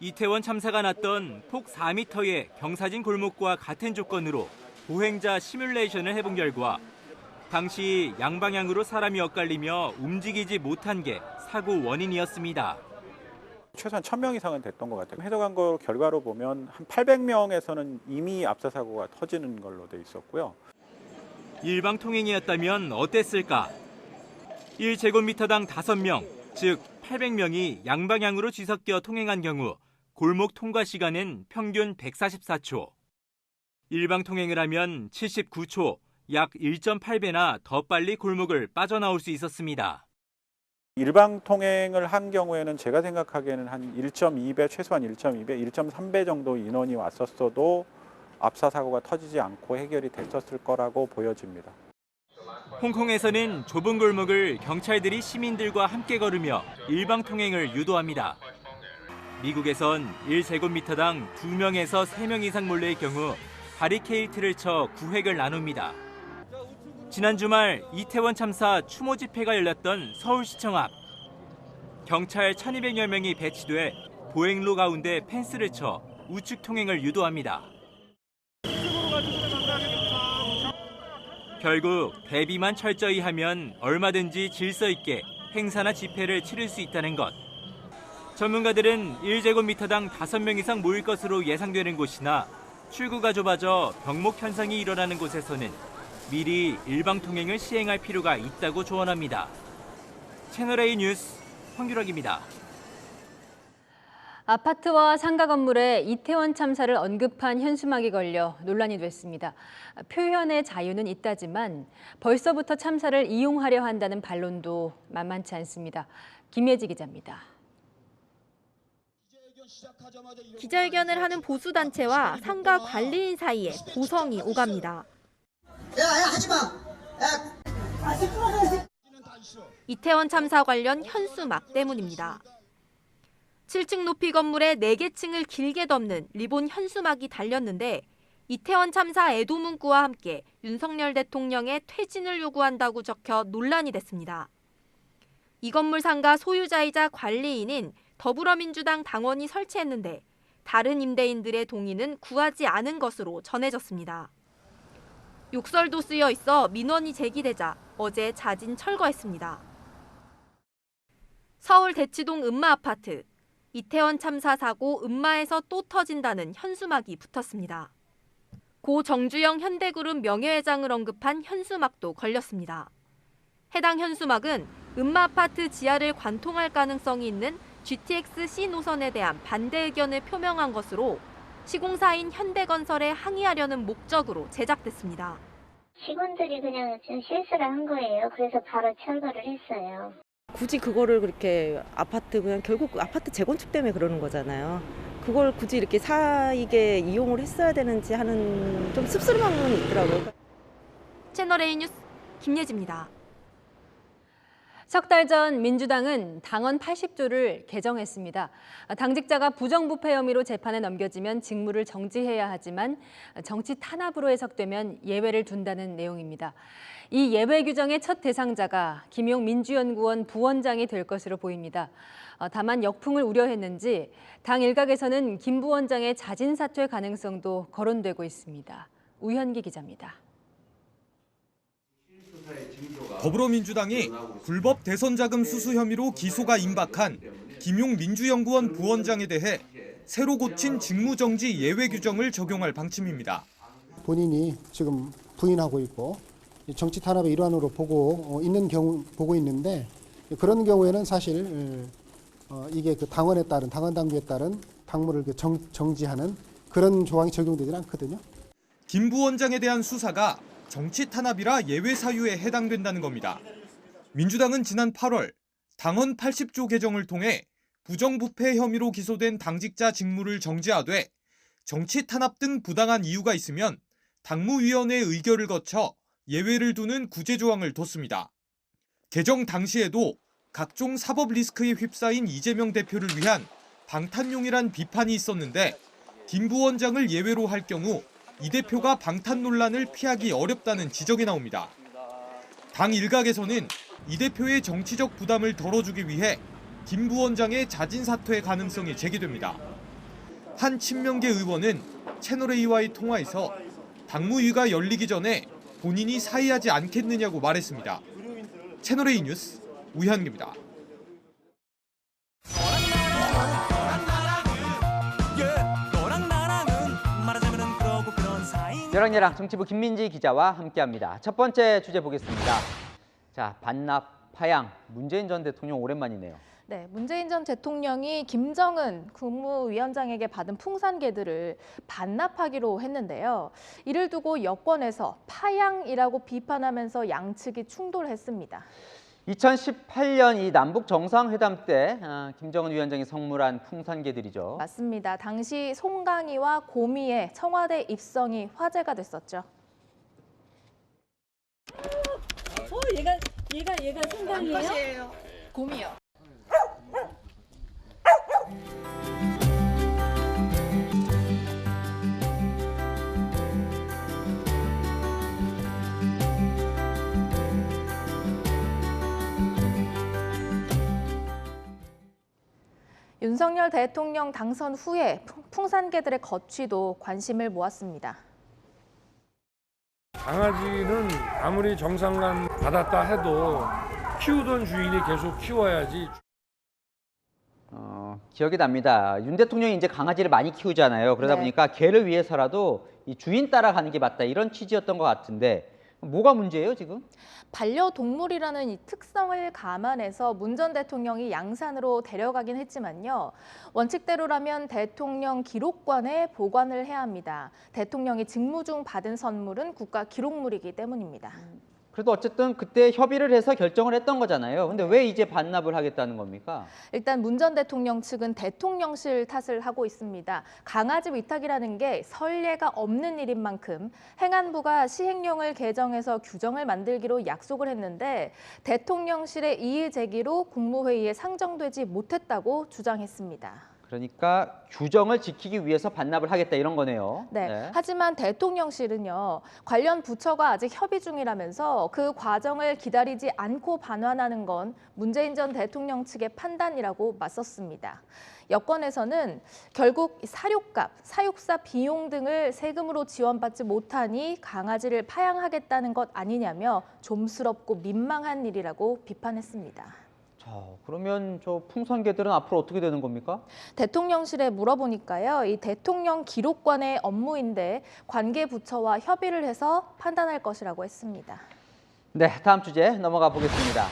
이태원 참사가 났던 폭 4m의 경사진 골목과 같은 조건으로 보행자 시뮬레이션을 해본 결과 당시 양방향으로 사람이 엇갈리며 움직이지 못한 게 사고 원인이었습니다. 최소한 1000명 이상은 됐던 것 같아요. 해석한 거 결과로 보면 한 800명에서는 이미 압사 사고가 터지는 걸로 돼 있었고요. 일방 통행이었다면 어땠을까? 1제곱미터당 5명, 즉 800명이 양방향으로 뒤섞여 통행한 경우 골목 통과 시간은 평균 144초. 일방 통행을 하면 79초, 약 1.8배나 더 빨리 골목을 빠져나올 수 있었습니다. 일방 통행을 한 경우에는 제가 생각하기에는 한 1.2배, 최소한 1.2배, 1.3배 정도 인원이 왔었어도 압사 사고가 터지지 않고 해결이 됐었을 거라고 보여집니다. 홍콩에서는 좁은 골목을 경찰들이 시민들과 함께 걸으며 일방 통행을 유도합니다. 미국에선 1제곱미터당 2명에서 3명 이상 몰려의 경우 바리케이트를 쳐 구획을 나눕니다. 지난 주말 이태원 참사 추모 집회가 열렸던 서울시청 앞. 경찰 1200여 명이 배치돼 보행로 가운데 펜스를 쳐 우측 통행을 유도합니다. 결국 대비만 철저히 하면 얼마든지 질서 있게 행사나 집회를 치를 수 있다는 것. 전문가들은 1제곱미터당 5명 이상 모일 것으로 예상되는 곳이나 출구가 좁아져 병목 현상이 일어나는 곳에서는 미리 일방통행을 시행할 필요가 있다고 조언합니다. 채널A 뉴스 황규락입니다. 아파트와 상가 건물에 이태원 참사를 언급한 현수막이 걸려 논란이 됐습니다. 표현의 자유는 있다지만 벌써부터 참사를 이용하려 한다는 반론도 만만치 않습니다. 김예지 기자입니다. 기자회견을 하는 보수단체와 상가 관리인 사이에 고성이 오갑니다. 이태원 참사 관련 현수막 때문입니다. 7층 높이 건물에 4개 층을 길게 덮는 리본 현수막이 달렸는데 이태원 참사 애도 문구와 함께 윤석열 대통령의 퇴진을 요구한다고 적혀 논란이 됐습니다. 이 건물 상가 소유자이자 관리인인 더불어민주당 당원이 설치했는데 다른 임대인들의 동의는 구하지 않은 것으로 전해졌습니다. 욕설도 쓰여 있어 민원이 제기되자 어제 자진 철거했습니다. 서울 대치동 음마아파트. 이태원 참사 사고 음마에서 또 터진다는 현수막이 붙었습니다. 고 정주영 현대그룹 명예회장을 언급한 현수막도 걸렸습니다. 해당 현수막은 음마아파트 지하를 관통할 가능성이 있는 GTX C 노선에 대한 반대 의견을 표명한 것으로 시공사인 현대건설에 항의하려는 목적으로 제작됐습니다. 직원들이 그냥 좀 실수를 한 거예요. 그래서 바로 철거를 했어요. 굳이 그거를 그렇게 그냥 결국 아파트 재건축 때문에 그러는 거잖아요. 그걸 굳이 이렇게 사익에 이용을 했어야 되는지 하는 좀 씁쓸한 부분이 있더라고요. 채널A 뉴스 김예지입니다. 석 달 전 민주당은 당헌 80조를 개정했습니다. 당직자가 부정부패 혐의로 재판에 넘겨지면 직무를 정지해야 하지만 정치 탄압으로 해석되면 예외를 둔다는 내용입니다. 이 예외 규정의 첫 대상자가 김용 민주연구원 부원장이 될 것으로 보입니다. 다만 역풍을 우려했는지 당 일각에서는 김 부원장의 자진 사퇴 가능성도 거론되고 있습니다. 우현기 기자입니다. 더불어민주당이 불법 대선 자금 수수 혐의로 기소가 임박한 김용 민주연구원 부원장에 대해 새로 고친 직무정지 예외 규정을 적용할 방침입니다. 본인이 지금 부인하고 있고 정치 탄압의 일환으로 보고 있는데 그런 경우에는 사실 이게 그 당헌에 따른 당헌 당규에 따른 당무를 정지하는 그런 조항이 적용되지는 않거든요. 김 부원장에 대한 수사가 정치 탄압이라 예외 사유에 해당된다는 겁니다. 민주당은 지난 8월 당헌 80조 개정을 통해 부정부패 혐의로 기소된 당직자 직무를 정지하되 정치 탄압 등 부당한 이유가 있으면 당무위원회 의결을 거쳐 예외를 두는 구제 조항을 뒀습니다. 개정 당시에도 각종 사법 리스크에 휩싸인 이재명 대표를 위한 방탄용이란 비판이 있었는데 김 부원장을 예외로 할 경우 이 대표가 방탄 논란을 피하기 어렵다는 지적이 나옵니다. 당 일각에서는 이 대표의 정치적 부담을 덜어주기 위해 김 부원장의 자진 사퇴 가능성이 제기됩니다. 한 친명계 의원은 채널A와의 통화에서 당무위가 열리기 전에 본인이 사의하지 않겠느냐고 말했습니다. 채널A 뉴스 우현기입니다. 여랑여랑 정치부 김민지 기자와 함께합니다. 첫 번째 주제 보겠습니다. 자, 반납, 파양, 문재인 전 대통령 오랜만이네요. 네, 문재인 전 대통령이 김정은 국무위원장에게 받은 풍산개들을 반납하기로 했는데요. 이를 두고 여권에서 파양이라고 비판하면서 양측이 충돌했습니다. 2018년 이 남북 정상회담 때 김정은 위원장이 선물한 풍산개들이죠. 맞습니다. 당시 송강이와 고미의 청와대 입성이 화제가 됐었죠. 얘가 송강이에요? 곰이요. 윤석열 대통령 당선 후에 풍산개들의 거취도 관심을 모았습니다. 강아지는 아무리 정상감 받았다 해도 키우던 주인이 계속 키워야지. 기억이 납니다. 윤 대통령이 이제 강아지를 많이 키우잖아요. 그러다 네. 보니까 개를 위해서라도 이 주인 따라가는 게 맞다 이런 취지였던 것 같은데 뭐가 문제예요 지금? 반려동물이라는 이 특성을 감안해서 문 전 대통령이 양산으로 데려가긴 했지만요. 원칙대로라면 대통령 기록관에 보관을 해야 합니다. 대통령이 직무 중 받은 선물은 국가 기록물이기 때문입니다. 그래도 어쨌든 그때 협의를 해서 결정을 했던 거잖아요. 근데 왜 이제 반납을 하겠다는 겁니까? 일단 문 전 대통령 측은 대통령실 탓을 하고 있습니다. 강아지 위탁이라는 게 선례가 없는 일인 만큼 행안부가 시행령을 개정해서 규정을 만들기로 약속을 했는데 대통령실의 이의 제기로 국무회의에 상정되지 못했다고 주장했습니다. 그러니까 규정을 지키기 위해서 반납을 하겠다 이런 거네요. 네. 하지만 대통령실은요. 관련 부처가 아직 협의 중이라면서 그 과정을 기다리지 않고 반환하는 건 문재인 전 대통령 측의 판단이라고 맞섰습니다. 여권에서는 결국 사료값, 사육사 비용 등을 세금으로 지원받지 못하니 강아지를 파양하겠다는 것 아니냐며 좀스럽고 민망한 일이라고 비판했습니다. 자, 그러면 저 풍선개들은 앞으로 어떻게 되는 겁니까? 대통령실에 물어보니까요. 이 대통령 기록관의 업무인데 관계 부처와 협의를 해서 판단할 것이라고 했습니다. 네, 다음 주제 넘어가 보겠습니다.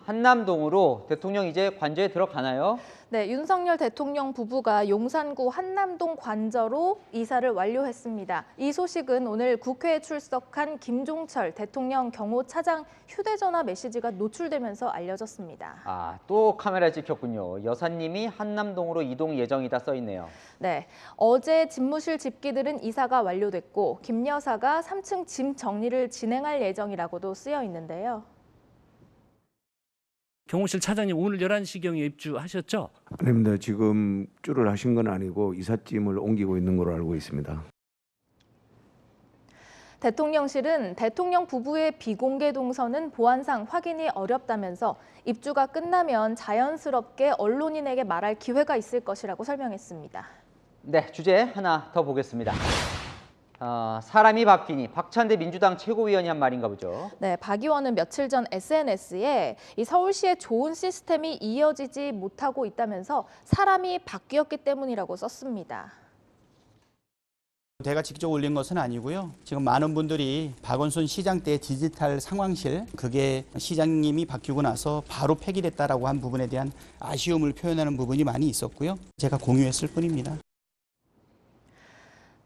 한남동으로 대통령 이제 관저에 들어가나요? 네, 윤석열 대통령 부부가 용산구 한남동 관저로 이사를 완료했습니다. 이 소식은 오늘 국회에 출석한 김종철 대통령 경호차장 휴대전화 메시지가 노출되면서 알려졌습니다. 또 카메라에 찍혔군요. 여사님이 한남동으로 이동 예정이다 써 있네요. 네, 어제 집무실 집기들은 이사가 완료됐고 김 여사가 3층 짐 정리를 진행할 예정이라고도 쓰여 있는데요. 경호실 차장님 오늘 11시경에 입주하셨죠? 아닙니다. 지금 입주를 하신 건 아니고 이삿짐을 옮기고 있는 걸로 알고 있습니다. 대통령실은 대통령 부부의 비공개 동선은 보안상 확인이 어렵다면서 입주가 끝나면 자연스럽게 언론인에게 말할 기회가 있을 것이라고 설명했습니다. 네, 주제 하나 더 보겠습니다. 사람이 바뀌니 박찬대 민주당 최고위원이 한 말인가 보죠. 네, 박 의원은 며칠 전 SNS에 이 서울시의 좋은 시스템이 이어지지 못하고 있다면서 사람이 바뀌었기 때문이라고 썼습니다. 제가 직접 올린 것은 아니고요. 지금 많은 분들이 박원순 시장 때 디지털 상황실, 그게 시장님이 바뀌고 나서 바로 폐기됐다라고 한 부분에 대한 아쉬움을 표현하는 부분이 많이 있었고요. 제가 공유했을 뿐입니다.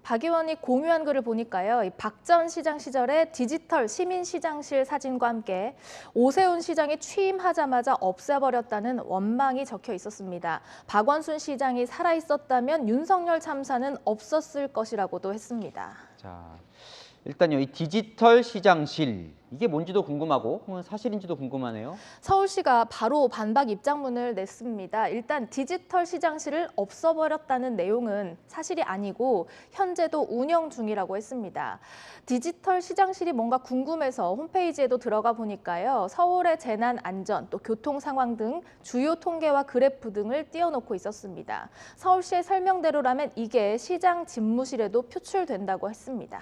박 의원이 공유한 글을 보니까요. 박 전 시장 시절에 디지털 시민시장실 사진과 함께 오세훈 시장이 취임하자마자 없애버렸다는 원망이 적혀 있었습니다. 박원순 시장이 살아있었다면 윤석열 참사는 없었을 것이라고도 했습니다. 자, 일단요, 이 디지털 시장실 이게 뭔지도 궁금하고 사실인지도 궁금하네요. 서울시가 바로 반박 입장문을 냈습니다. 일단 디지털 시장실을 없애버렸다는 내용은 사실이 아니고 현재도 운영 중이라고 했습니다. 디지털 시장실이 뭔가 궁금해서 홈페이지에도 들어가 보니까요. 서울의 재난 안전, 또 교통 상황 등 주요 통계와 그래프 등을 띄워놓고 있었습니다. 서울시의 설명대로라면 이게 시장 집무실에도 표출된다고 했습니다.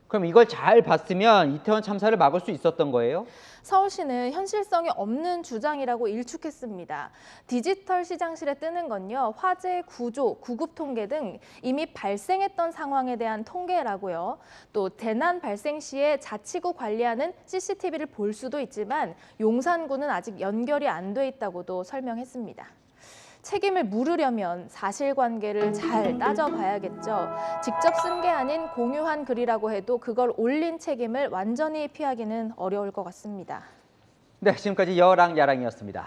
그럼 이걸 잘 봤으면 이태원 참사를 막을 수 있었던 거예요? 서울시는 현실성이 없는 주장이라고 일축했습니다. 디지털 시장실에 뜨는 건요. 화재, 구조, 구급 통계 등 이미 발생했던 상황에 대한 통계라고요. 또 재난 발생 시에 자치구 관리하는 CCTV를 볼 수도 있지만 용산구는 아직 연결이 안 돼 있다고도 설명했습니다. 책임을 물으려면 사실관계를 잘 따져봐야겠죠. 직접 쓴 게 아닌 공유한 글이라고 해도 그걸 올린 책임을 완전히 피하기는 어려울 것 같습니다. 네, 지금까지 여랑야랑이었습니다.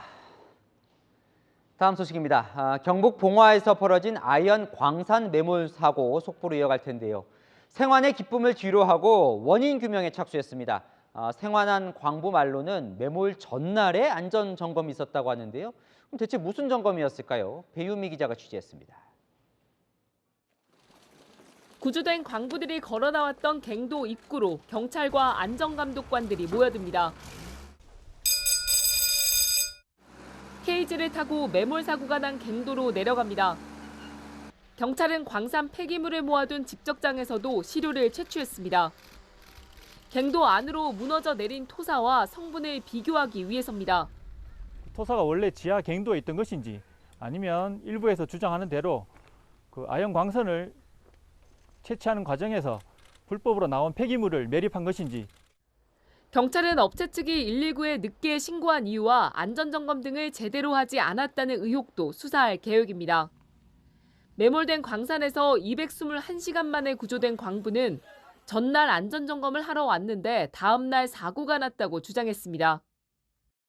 다음 소식입니다. 경북 봉화에서 벌어진 아연 광산 매몰 사고 속보로 이어갈 텐데요. 생환의 기쁨을 뒤로하고 원인 규명에 착수했습니다. 생환한 광부 말로는 매몰 전날에 안전 점검이 있었다고 하는데요. 그럼 대체 무슨 점검이었을까요? 배유미 기자가 취재했습니다. 구조된 광부들이 걸어 나왔던 갱도 입구로 경찰과 안전감독관들이 모여듭니다. 케이지를 타고 매몰 사고가 난 갱도로 내려갑니다. 경찰은 광산 폐기물을 모아둔 집적장에서도 시료를 채취했습니다. 갱도 안으로 무너져 내린 토사와 성분을 비교하기 위해서입니다. 토사가 원래 지하 갱도에 있던 것인지 아니면 일부에서 주장하는 대로 그 아연 광선을 채취하는 과정에서 불법으로 나온 폐기물을 매립한 것인지. 경찰은 업체 측이 119에 늦게 신고한 이유와 안전점검 등을 제대로 하지 않았다는 의혹도 수사할 계획입니다. 매몰된 광산에서 221시간 만에 구조된 광부는 전날 안전점검을 하러 왔는데 다음 날 사고가 났다고 주장했습니다.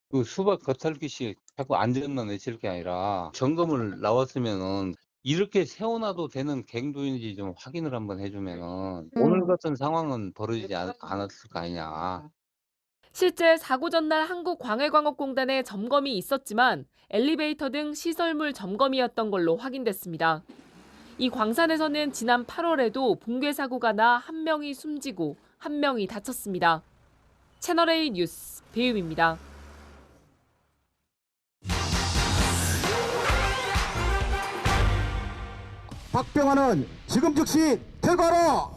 그 수박 겉핥기식 자꾸 안전만 외칠 게 아니라 점검을 나왔으면은 이렇게 세워놔도 되는 갱도인지 좀 확인을 한번 해주면은 오늘 같은 상황은 벌어지지 않았을 거 아니냐. 실제 사고 전날 한국광해광업공단에 점검이 있었지만 엘리베이터 등 시설물 점검이었던 걸로 확인됐습니다. 이 광산에서는 지난 8월에도 붕괴 사고가 나 1명이 숨지고 1명이 다쳤습니다. 채널A 뉴스 배유미입니다. 박병환은 지금 즉시 퇴거하라!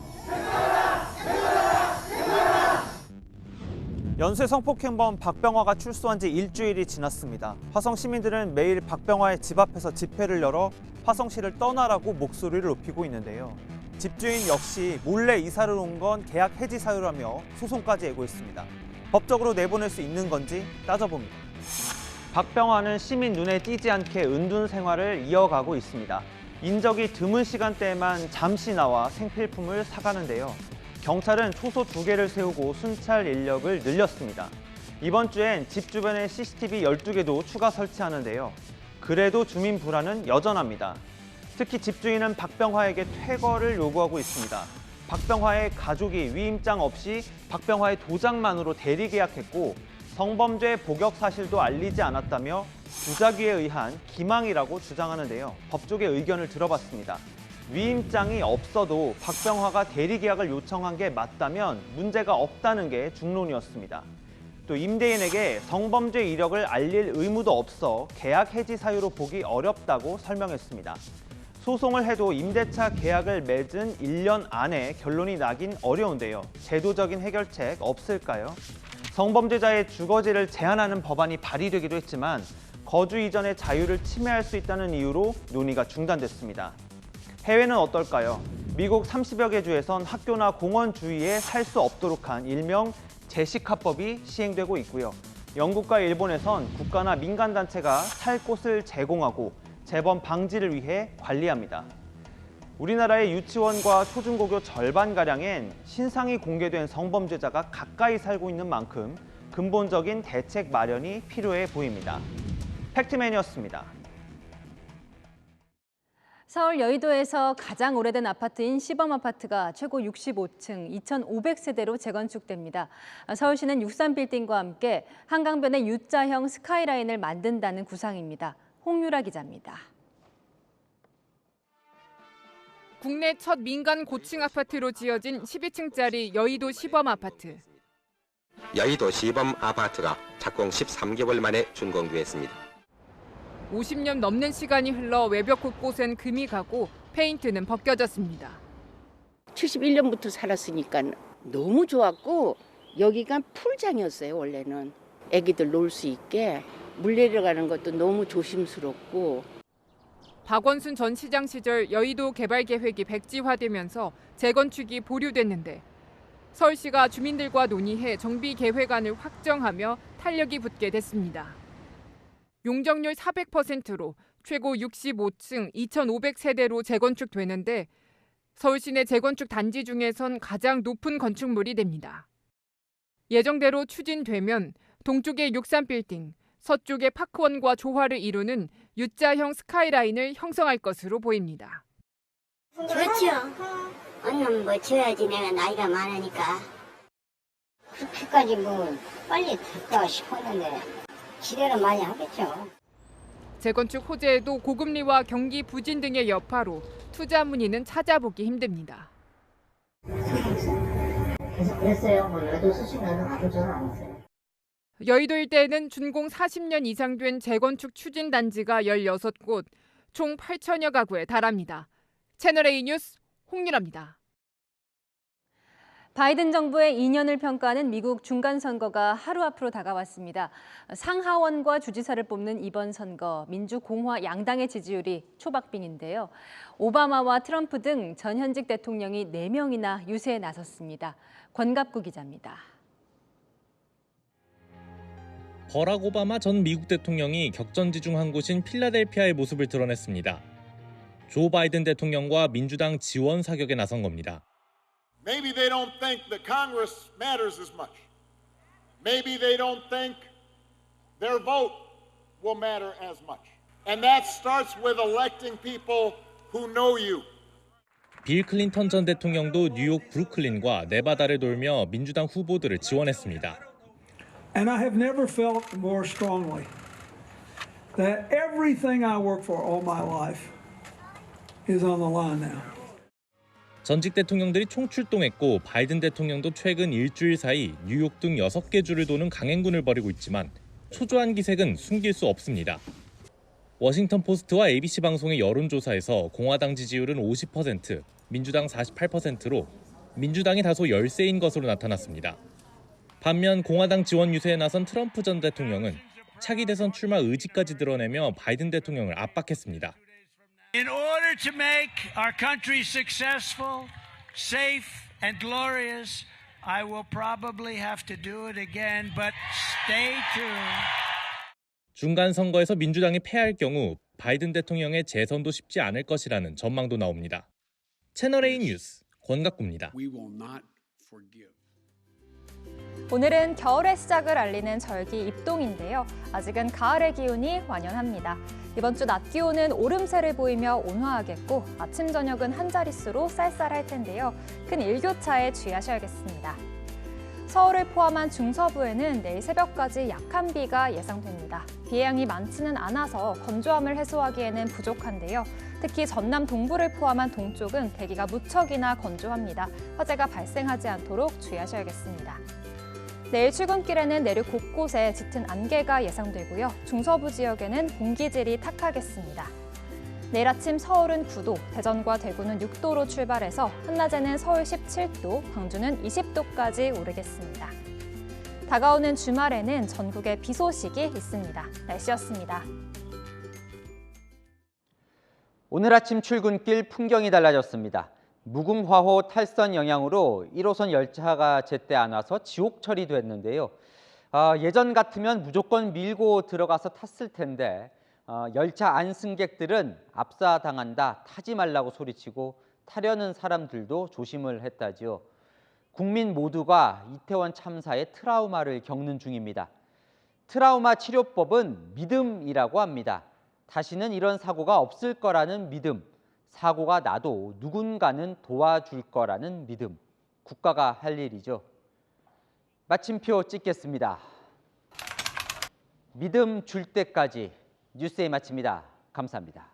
연쇄 성폭행범 박병화가 출소한 지 일주일이 지났습니다. 화성 시민들은 매일 박병화의 집 앞에서 집회를 열어 화성시를 떠나라고 목소리를 높이고 있는데요. 집주인 역시 몰래 이사를 온 건 계약 해지 사유라며 소송까지 내고 있습니다. 법적으로 내보낼 수 있는 건지 따져봅니다. 박병화는 시민 눈에 띄지 않게 은둔 생활을 이어가고 있습니다. 인적이 드문 시간대에만 잠시 나와 생필품을 사가는데요. 경찰은 초소 2개를 세우고 순찰 인력을 늘렸습니다. 이번 주엔 집 주변에 CCTV 12개도 추가 설치하는데요. 그래도 주민 불안은 여전합니다. 특히 집주인은 박병화에게 퇴거를 요구하고 있습니다. 박병화의 가족이 위임장 없이 박병화의 도장만으로 대리 계약했고 성범죄 복역 사실도 알리지 않았다며 부작위에 의한 기망이라고 주장하는데요. 법조계 의견을 들어봤습니다. 위임장이 없어도 박병화가 대리 계약을 요청한 게 맞다면 문제가 없다는 게 중론이었습니다. 또 임대인에게 성범죄 이력을 알릴 의무도 없어 계약 해지 사유로 보기 어렵다고 설명했습니다. 소송을 해도 임대차 계약을 맺은 1년 안에 결론이 나긴 어려운데요. 제도적인 해결책 없을까요? 성범죄자의 주거지를 제한하는 법안이 발의되기도 했지만 거주 이전의 자유를 침해할 수 있다는 이유로 논의가 중단됐습니다. 해외는 어떨까요? 미국 30여 개 주에선 학교나 공원 주위에 살 수 없도록 한 일명 제시카법이 시행되고 있고요. 영국과 일본에선 국가나 민간단체가 살 곳을 제공하고 재범 방지를 위해 관리합니다. 우리나라의 유치원과 초중고교 절반가량엔 신상이 공개된 성범죄자가 가까이 살고 있는 만큼 근본적인 대책 마련이 필요해 보입니다. 팩트맨이었습니다. 서울 여의도에서 가장 오래된 아파트인 시범아파트가 최고 65층 2,500세대로 재건축됩니다. 서울시는 63빌딩과 함께 한강변에 U자형 스카이라인을 만든다는 구상입니다. 홍유라 기자입니다. 국내 첫 민간 고층 아파트로 지어진 12층짜리 여의도 시범아파트. 여의도 시범아파트가 착공 13개월 만에 준공됐습니다. 50년 넘는 시간이 흘러 외벽 곳곳엔 금이 가고 페인트는 벗겨졌습니다. 71년부터 살았으니까 너무 좋았고 여기가 풀장이었어요. 원래는 애기들 놀 수 있게 물 내려가는 것도 너무 조심스럽고. 박원순 전 시장 시절 여의도 개발 계획이 백지화되면서 재건축이 보류됐는데 서울시가 주민들과 논의해 정비 계획안을 확정하며 탄력이 붙게 됐습니다. 용적률 400%로 최고 65층 2,500세대로 재건축되는데 서울시 내 재건축 단지 중에선 가장 높은 건축물이 됩니다. 예정대로 추진되면 동쪽의 63빌딩, 서쪽의 파크원과 조화를 이루는 U자형 스카이라인을 형성할 것으로 보입니다. 그렇죠. 언는 뭐 지어야지 내가 나이가 많으니까. 그렇게까지 뭐 빨리 됐다 싶었는데 기대는 많이 하겠죠. 재건축 호재에도 고금리와 경기 부진 등의 여파로 투자 문의는 찾아보기 힘듭니다. 계속 그랬어요. 뭐 여도 수시면 아무 전화 안 했어요. 여의도 일대에는 준공 40년 이상 된 재건축 추진 단지가 16곳, 총 8천여 가구에 달합니다. 채널A 뉴스 홍유라입니다. 바이든 정부의 2년을 평가하는 미국 중간선거가 하루 앞으로 다가왔습니다. 상하원과 주지사를 뽑는 이번 선거, 민주, 공화 양당의 지지율이 초박빙인데요. 오바마와 트럼프 등 전현직 대통령이 4명이나 유세에 나섰습니다. 권갑구 기자입니다. 버락 오바마 전 미국 대통령이 격전지 중 한 곳인 필라델피아의 모습을 드러냈습니다. 조 바이든 대통령과 민주당 지원 사격에 나선 겁니다. Maybe they don't think that Congress matters as much. Maybe they don't think their vote will matter as much. And that starts with electing people who know you. 빌 클린턴 전 대통령도 뉴욕 브루클린과 네바다를 돌며 민주당 후보들을 지원했습니다. And I have never felt more strongly that everything I work for all my life is on the line now. 전직 대통령들이 총출동했고 바이든 대통령도 최근 일주일 사이 뉴욕 등 6개 주를 도는 강행군을 벌이고 있지만 초조한 기색은 숨길 수 없습니다. 워싱턴 포스트와 ABC 방송의 여론조사에서 공화당 지지율은 50%, 민주당 48%로 민주당이 다소 열세인 것으로 나타났습니다. 반면 공화당 지원 유세에 나선 트럼프 전 대통령은 차기 대선 출마 의지까지 드러내며 바이든 대통령을 압박했습니다. In order to make our country successful, safe, and glorious, I will probably have to do it again, but stay tuned. 중간 선거에서 민주당이 패할 경우 바이든 대통령의 재선도 쉽지 않을 것이라는 전망도 나옵니다. 채널A 뉴스 권갑구입니다. 오늘은 겨울의 시작을 알리는 절기 입동인데요. 아직은 가을의 기운이 완연합니다. 이번 주 낮 기온은 오름세를 보이며 온화하겠고 아침 저녁은 한 자릿수로 쌀쌀할 텐데요. 큰 일교차에 주의하셔야겠습니다. 서울을 포함한 중서부에는 내일 새벽까지 약한 비가 예상됩니다. 비의 양이 많지는 않아서 건조함을 해소하기에는 부족한데요. 특히 전남 동부를 포함한 동쪽은 대기가 무척이나 건조합니다. 화재가 발생하지 않도록 주의하셔야겠습니다. 내일 출근길에는 내륙 곳곳에 짙은 안개가 예상되고요. 중서부 지역에는 공기질이 탁하겠습니다. 내일 아침 서울은 9도, 대전과 대구는 6도로 출발해서 한낮에는 서울 17도, 광주는 20도까지 오르겠습니다. 다가오는 주말에는 전국에 비 소식이 있습니다. 날씨였습니다. 오늘 아침 출근길 풍경이 달라졌습니다. 무궁화호 탈선 영향으로 1호선 열차가 제때 안 와서 지옥 처리됐는데요. 예전 같으면 무조건 밀고 들어가서 탔을 텐데 열차 안 승객들은 압사당한다, 타지 말라고 소리치고 타려는 사람들도 조심을 했다지요. 국민 모두가 이태원 참사의 트라우마를 겪는 중입니다. 트라우마 치료법은 믿음이라고 합니다. 다시는 이런 사고가 없을 거라는 믿음, 사고가 나도 누군가는 도와줄 거라는 믿음, 국가가 할 일이죠. 마침표 찍겠습니다. 믿음 줄 때까지 뉴스에 마칩니다. 감사합니다.